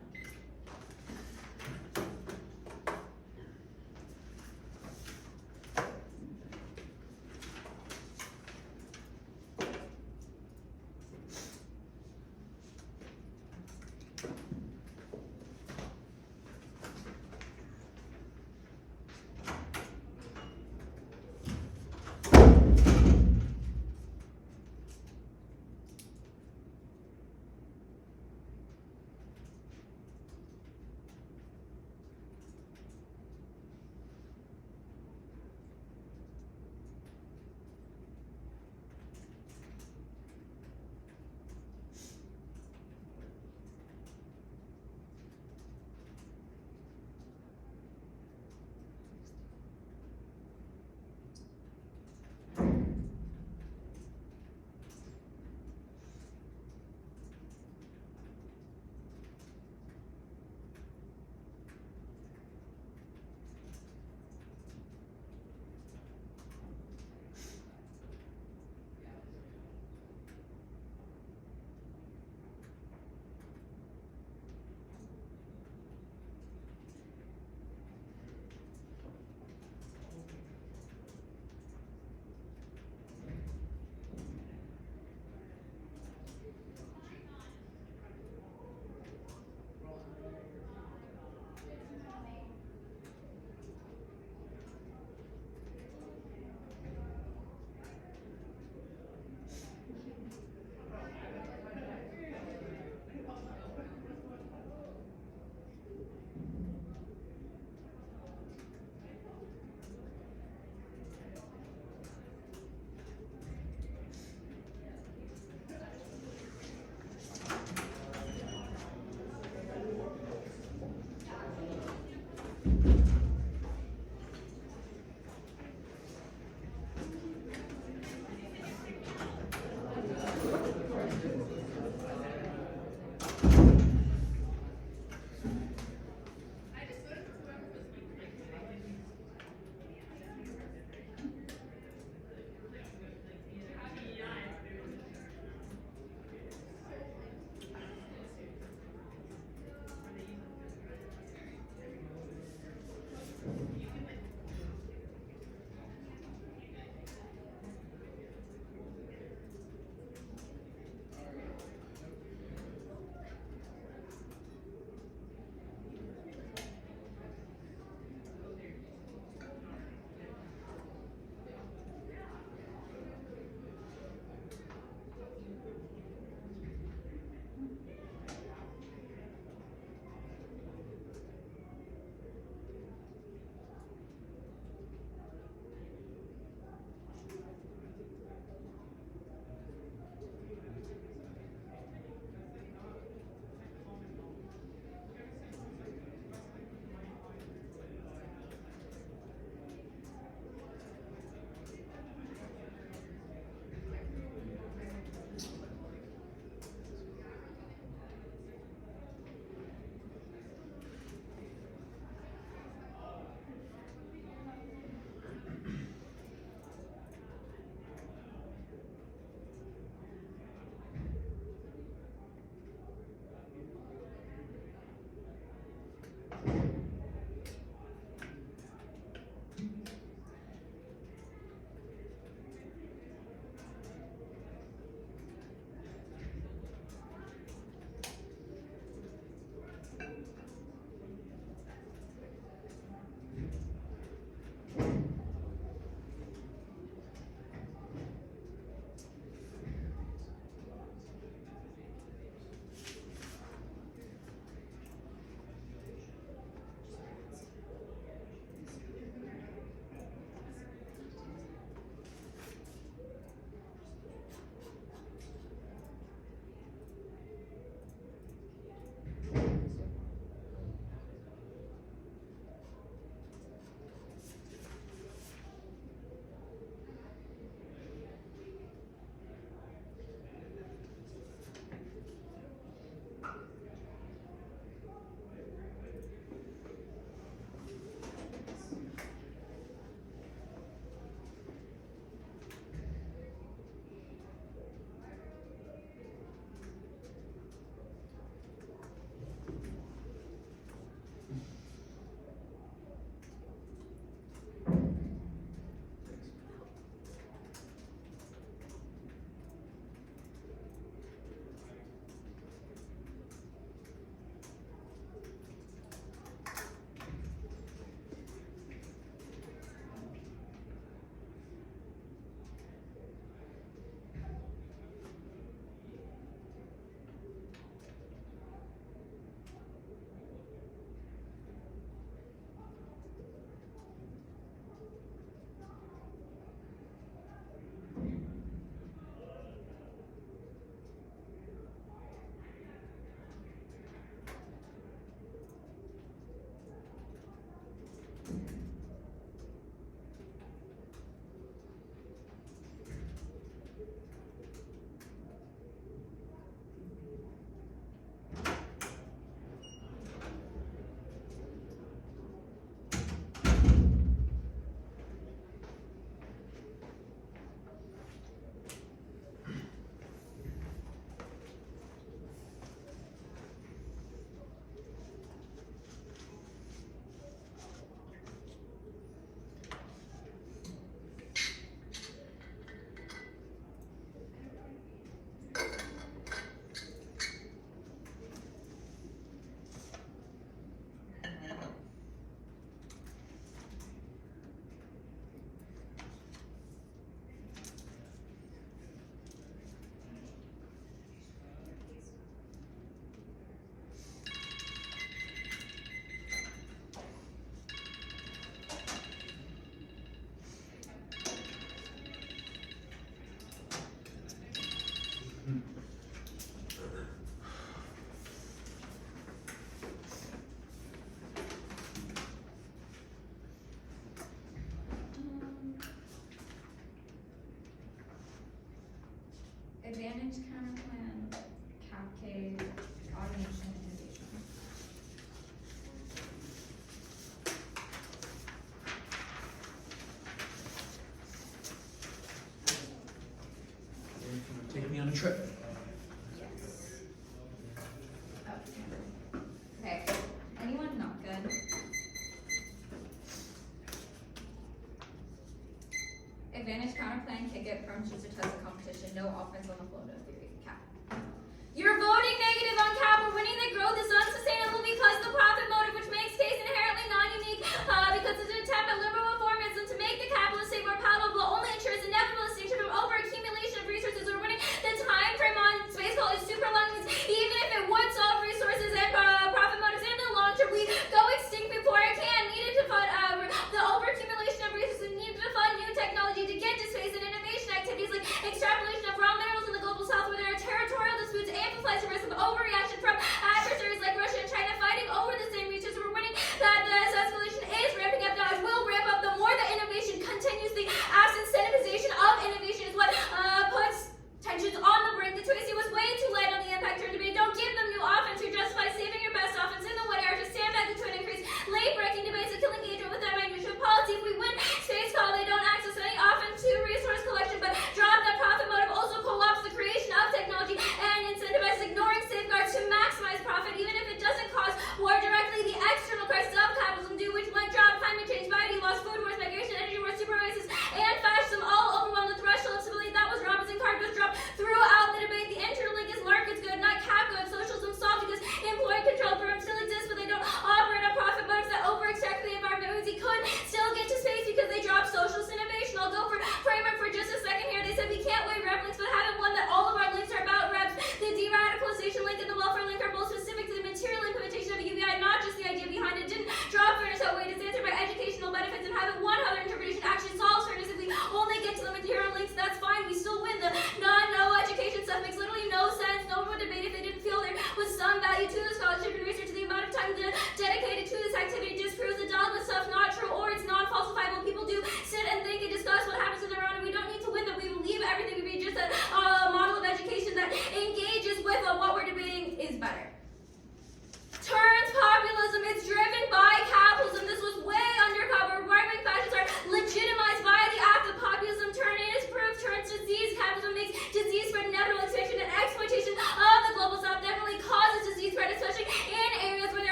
Advantage counter plan, CapK, automation, innovation. Take me on a trip. Yes. Oh, okay. Anyone not good? Advantage counter plan, kick it, prone shoots or test the competition, no offense on the flow, no theory, cap. You're voting negative on cap. We're winning the growth is unsustainable because the profit motive, which makes taste inherently non-unique, because it's an attempt at liberal reformism to make the capitalist state more palatable, only ensures inevitable extinction from over-accumulation of resources. We're winning the time frame on space call is super long, even if it would solve resources and profit motives in the long term, we go extinct before it can. Needed to fund the over-accumulation of resources, needed to fund new technology to get to space and innovation activities like extrapolation of raw minerals in the global south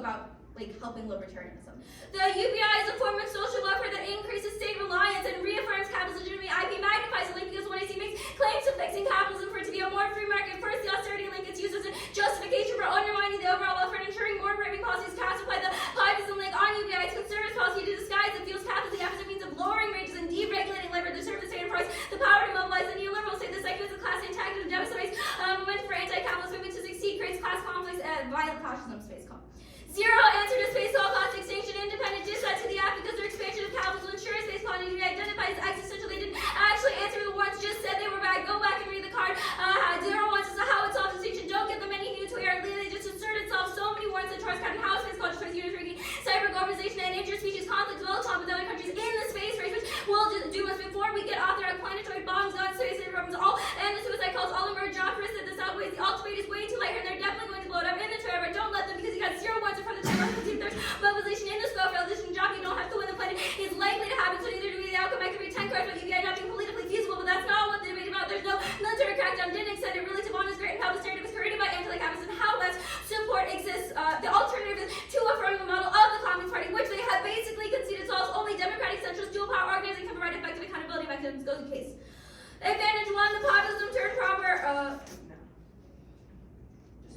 about helping libertarianism. The UBI is a form of social welfare that increases state reliance and reaffirms capital's legitimacy. IP magnifies the link because 1AC makes claims to fixing capitalism for it to be a more free market. First, the austerity link is used as a justification for undermining the overall welfare and ensuring more framing policies cast apply the Pivism link on UBI. It's conservative policy to disguise it fuels capitalism as a means of lowering wages and deregulating labor to serve the state enterprise. The power to mobilize the neoliberal state, the secularist class intact and demonstrates movement for anti-capitalist movement to succeed, creates class conflicts and violent fascism. Space call. Zero answer to space all class extinction, independent dispatch to the app because their expansion of capitalism ensures space colony identifies as existential. They didn't actually answer the ones, just said they were bad. Go back and read the card. Zero ones is how it solves extinction. Don't give them any new to air. They just assert itself so many words that Troy's got in house space culture, choice, unit ranking, cyber globalization, and interspecies conflict developed with other countries in the space race, which will just do us before we get authorized planetary bombs, guns, space programs, all and the suicide calls all emerge. Job risk that the Southways, the ultimate is way too light, and they're definitely going to blow it up in the trailer. But don't let them because you got 0 ones in front of the timer. There's mobilization in the scope. Realization job you don't have to win the planet is likely to happen. So neither do we. The outcome I could read 10 cards about UBI not being politically feasible, but that's not what the debate about. There's no military crackdown. Didn't extend it really to Bonn is great and how the narrative was created by anti-capitalists and how less support exists. The alternative is to affirm the model of the Communist Party, which they have basically conceded solves only democratic centrist dual power organizing can provide effective accountability mechanisms. Goes in case. Advantage 1, the populism turned proper.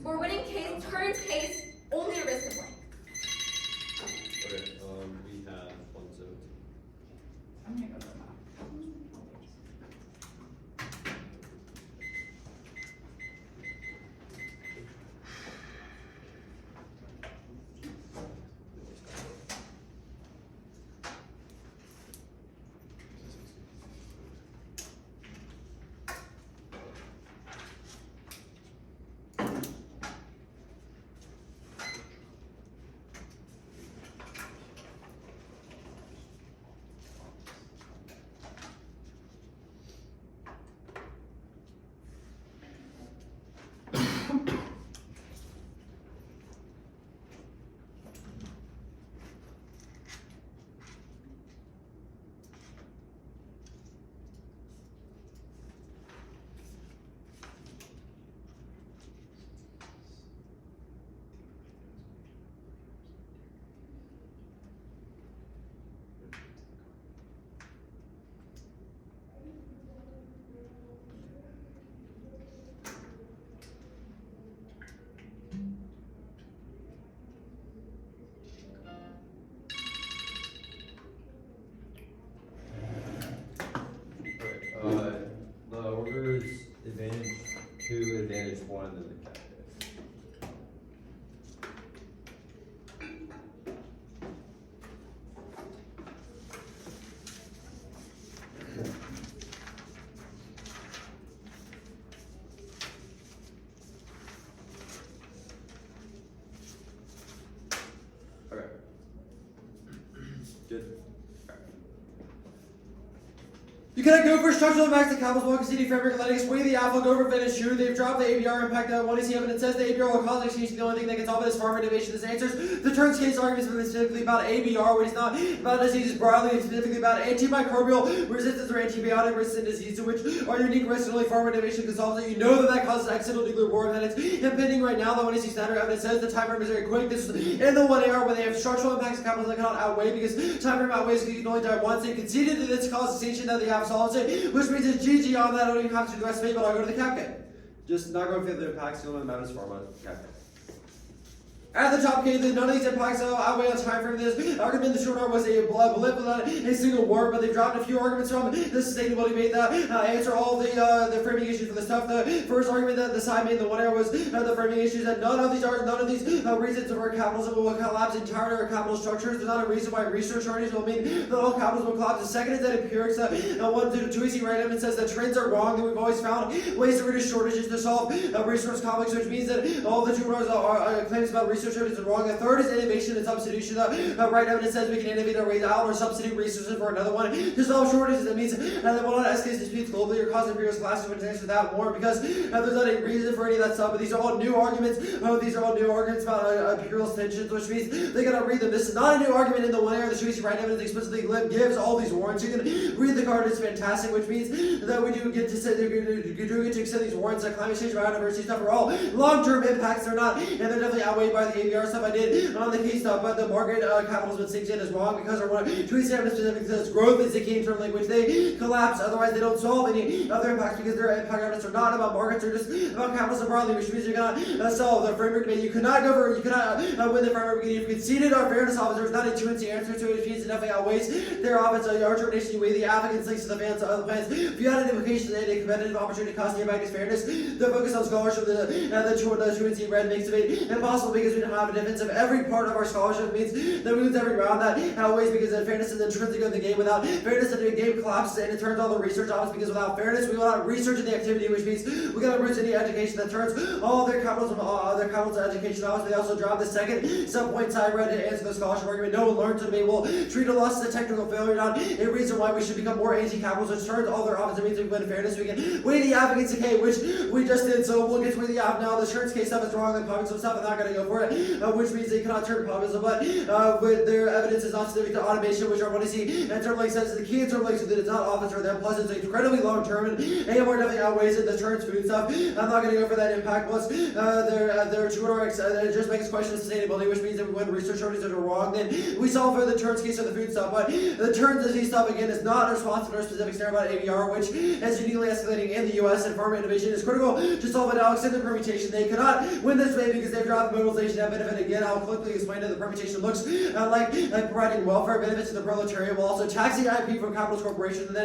For winning case turns case only a risk of blame. Okay, we have 117. I'm gonna go to the top. The order is advantage 2, advantage 1, and then the cat. Okay. Good. You cannot go for structural impacts of Capital's Walker City framework and letting us weigh the alpha go over finish true. They've dropped the ABR impact out. 1AC evidence says the ABR will cause exchange. The only thing that can solve it is farm innovation. This answers the turns case arguments specifically about ABR, which is not about diseases broadly, specifically about antimicrobial resistance or antibiotic resistant diseases, which are unique risks and only farm innovation can solve it. You know that causes accidental nuclear war, and it's impending right now. The 1AC standard evidence says the time frame is very quick. This is in the 1AR when they have structural impacts of capitalism that cannot outweigh because time frame outweighs because you can only die once. They conceded that this causes extinction that they have solved it, which means it's GG on that. I don't even have to do the rest of it, but I'll go to the cap game. Just not going to fit the impacts, the only amount is pharma. Cat. At the top game, none of these impacts outweigh on time frame. This argument in the short arm was a blip without a single word, but they dropped a few arguments from the sustainability made that answer all the framing issues for the stuff. The first argument that the side made in the one area was the framing issues that none of these reasons for capitalism will collapse entirely or capital structures. There's not a reason why research shortages will mean that all capitalism will collapse. The second is that empirics 1 to 2 easy random and says that trends are wrong, that we've always found ways to reduce shortages to solve resource conflicts, which means that all the two claims about research shortages are wrong. The third is innovation and substitution. Right evidence says we can innovate our ways out or substitute resources for another one to solve shortages. That means that will not escalate disputes globally or cause imperialist classes when answer that war because there's not a reason for any of that stuff. But these are all new arguments. These are all new arguments about imperialist tensions, which means they gotta read them. This is not a new argument in the one area. The Tracy right evidence explicitly gives all these warrants. You can read the card. It's fantastic, which means that we do get to say you do get to extend these warrants. Climate change, biodiversity stuff are all long-term impacts. They're not, and they're definitely outweighed by by the ABR stuff I did on the case stuff, but the market capitalism in Sing is wrong because our one tweet statement specific says growth is the key in term language. They collapse, otherwise they don't solve any other impacts because their impact efforts are not about markets, they're just about capitalism broadly, which means you cannot solve the framework debate. You cannot win the framework debate. You've conceded our fairness officers, not a truancy answer to it, which means it definitely outweighs their offense. Our determination, you weigh the applicants, links to the fans, other plans, beyond implications and a competitive opportunity cost the impact is fairness. The focus on scholarship, the truancy red makes debate impossible because we don't have a defense of every part of our scholarship. It means that we lose every round that outweighs because fairness is intrinsic of the game. Without fairness, the game collapses and it turns all the research office because without fairness, we will not research in the activity, which means we cannot root any education that turns all their capitalism, education office. They also drop the second sub-point side red to answer the scholarship argument. No one learns to be will treat a loss as a technical failure, not a reason why we should become more anti-capitalist, which turns all their office. It means we win fairness. We can weigh the advocates decay, which we just did. So we'll get to weigh the app now. The insurance case stuff is wrong. The populism stuff, I'm not going to go for it, which means they cannot turn populism, but with their evidence is not specific to automation, which I want to see. And term length says the key in term length is that it's not office or them, plus it's incredibly long term, and AMR definitely outweighs it. The turns food stuff, I'm not going to go for that impact. Plus, their true it just makes question of sustainability, which means that when research shortages are wrong, then we solve for the turns case of the food stuff. But the turns disease stuff again is not a response to our specific scenario about ABR, which is uniquely escalating in the U.S. and pharma innovation is critical to solve it. Now extend the permutation. They cannot win this way because they've dropped the mobilization and benefit again. I'll quickly explain that the permutation looks like providing welfare benefits to the proletariat while also taxing IP from capitalist corporations and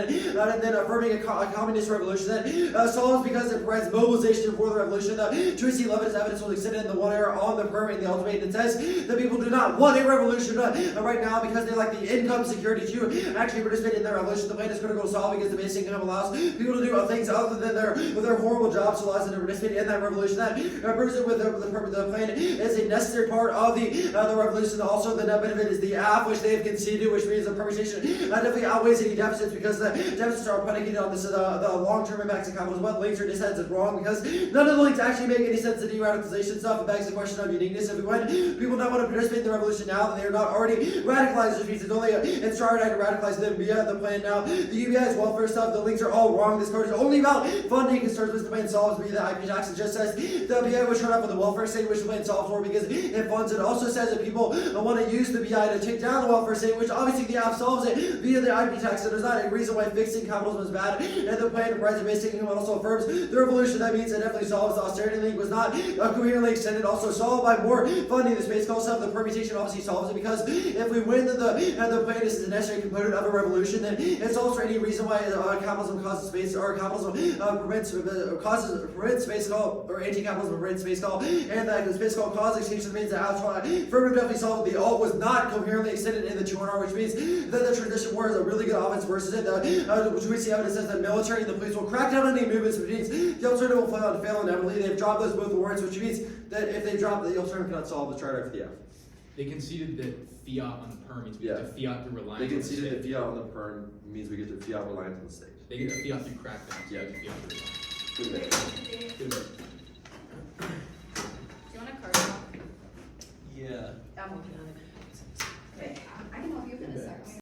then affirming a communist revolution that solves because it provides mobilization for the revolution. The truancy level is evidence will extend in the one error on the permit in the ultimate. It says that people do not want a revolution right now because they lack the income security to actually participate in their revolution. The plan is critical to solve because the basic income allows people to do things other than their horrible jobs, so allows them to participate in that revolution. That proves it with the plan is a necessary part of the revolution. Also, the net benefit is the app which they have conceded, which means the permutation definitely outweighs any deficits because the deficits are predicated on this the long-term impacts of capitalism. What links are dissents is wrong because none of the links actually make any sense. The de-radicalization stuff it begs the question of uniqueness. If people not want to participate in the revolution now, then they are not already radicalized, which means it's only instructed to radicalize them via the plan now. The UBI's welfare stuff, the links are all wrong. This code is only about funding concerns which the plan solves via the IP tax. It just says the BI was shut up with the welfare state, which the plan solves for because it funds it. Also says that people want to use the BI to take down the welfare state, which obviously the app solves it via the IP tax. So there's not a reason why fixing capitalism is bad. And the plan provides a basic income and also affirms the revolution. That means it definitely solves the austerity link was not coherently extended. Also solved by more funding the space call stuff. The permutation obviously solves it because if we win the plan is a necessary component of a revolution, then it solves for any reason why capitalism causes space or capitalism prevents space call or anti-capitalism prevents space call, and that the space call causes extinction means that affirmative definitely solved. The alt was not coherently extended in the 200R, which means that the transition war is a really good offense versus it. Which we see evidence says that military and the police will crack down on any movements, which means the alternative will fail inevitably. They've dropped those both warrants, which means that if they drop the alternative cannot solve the charter for the F. They conceded that fiat on the perm means we get to fiat through reliance. They conceded that fiat on the perm means we get to fiat reliance on the state. They get to fiat through crackdown. Yeah. So fiat through Do you want a card? Yeah. I'm looking at it.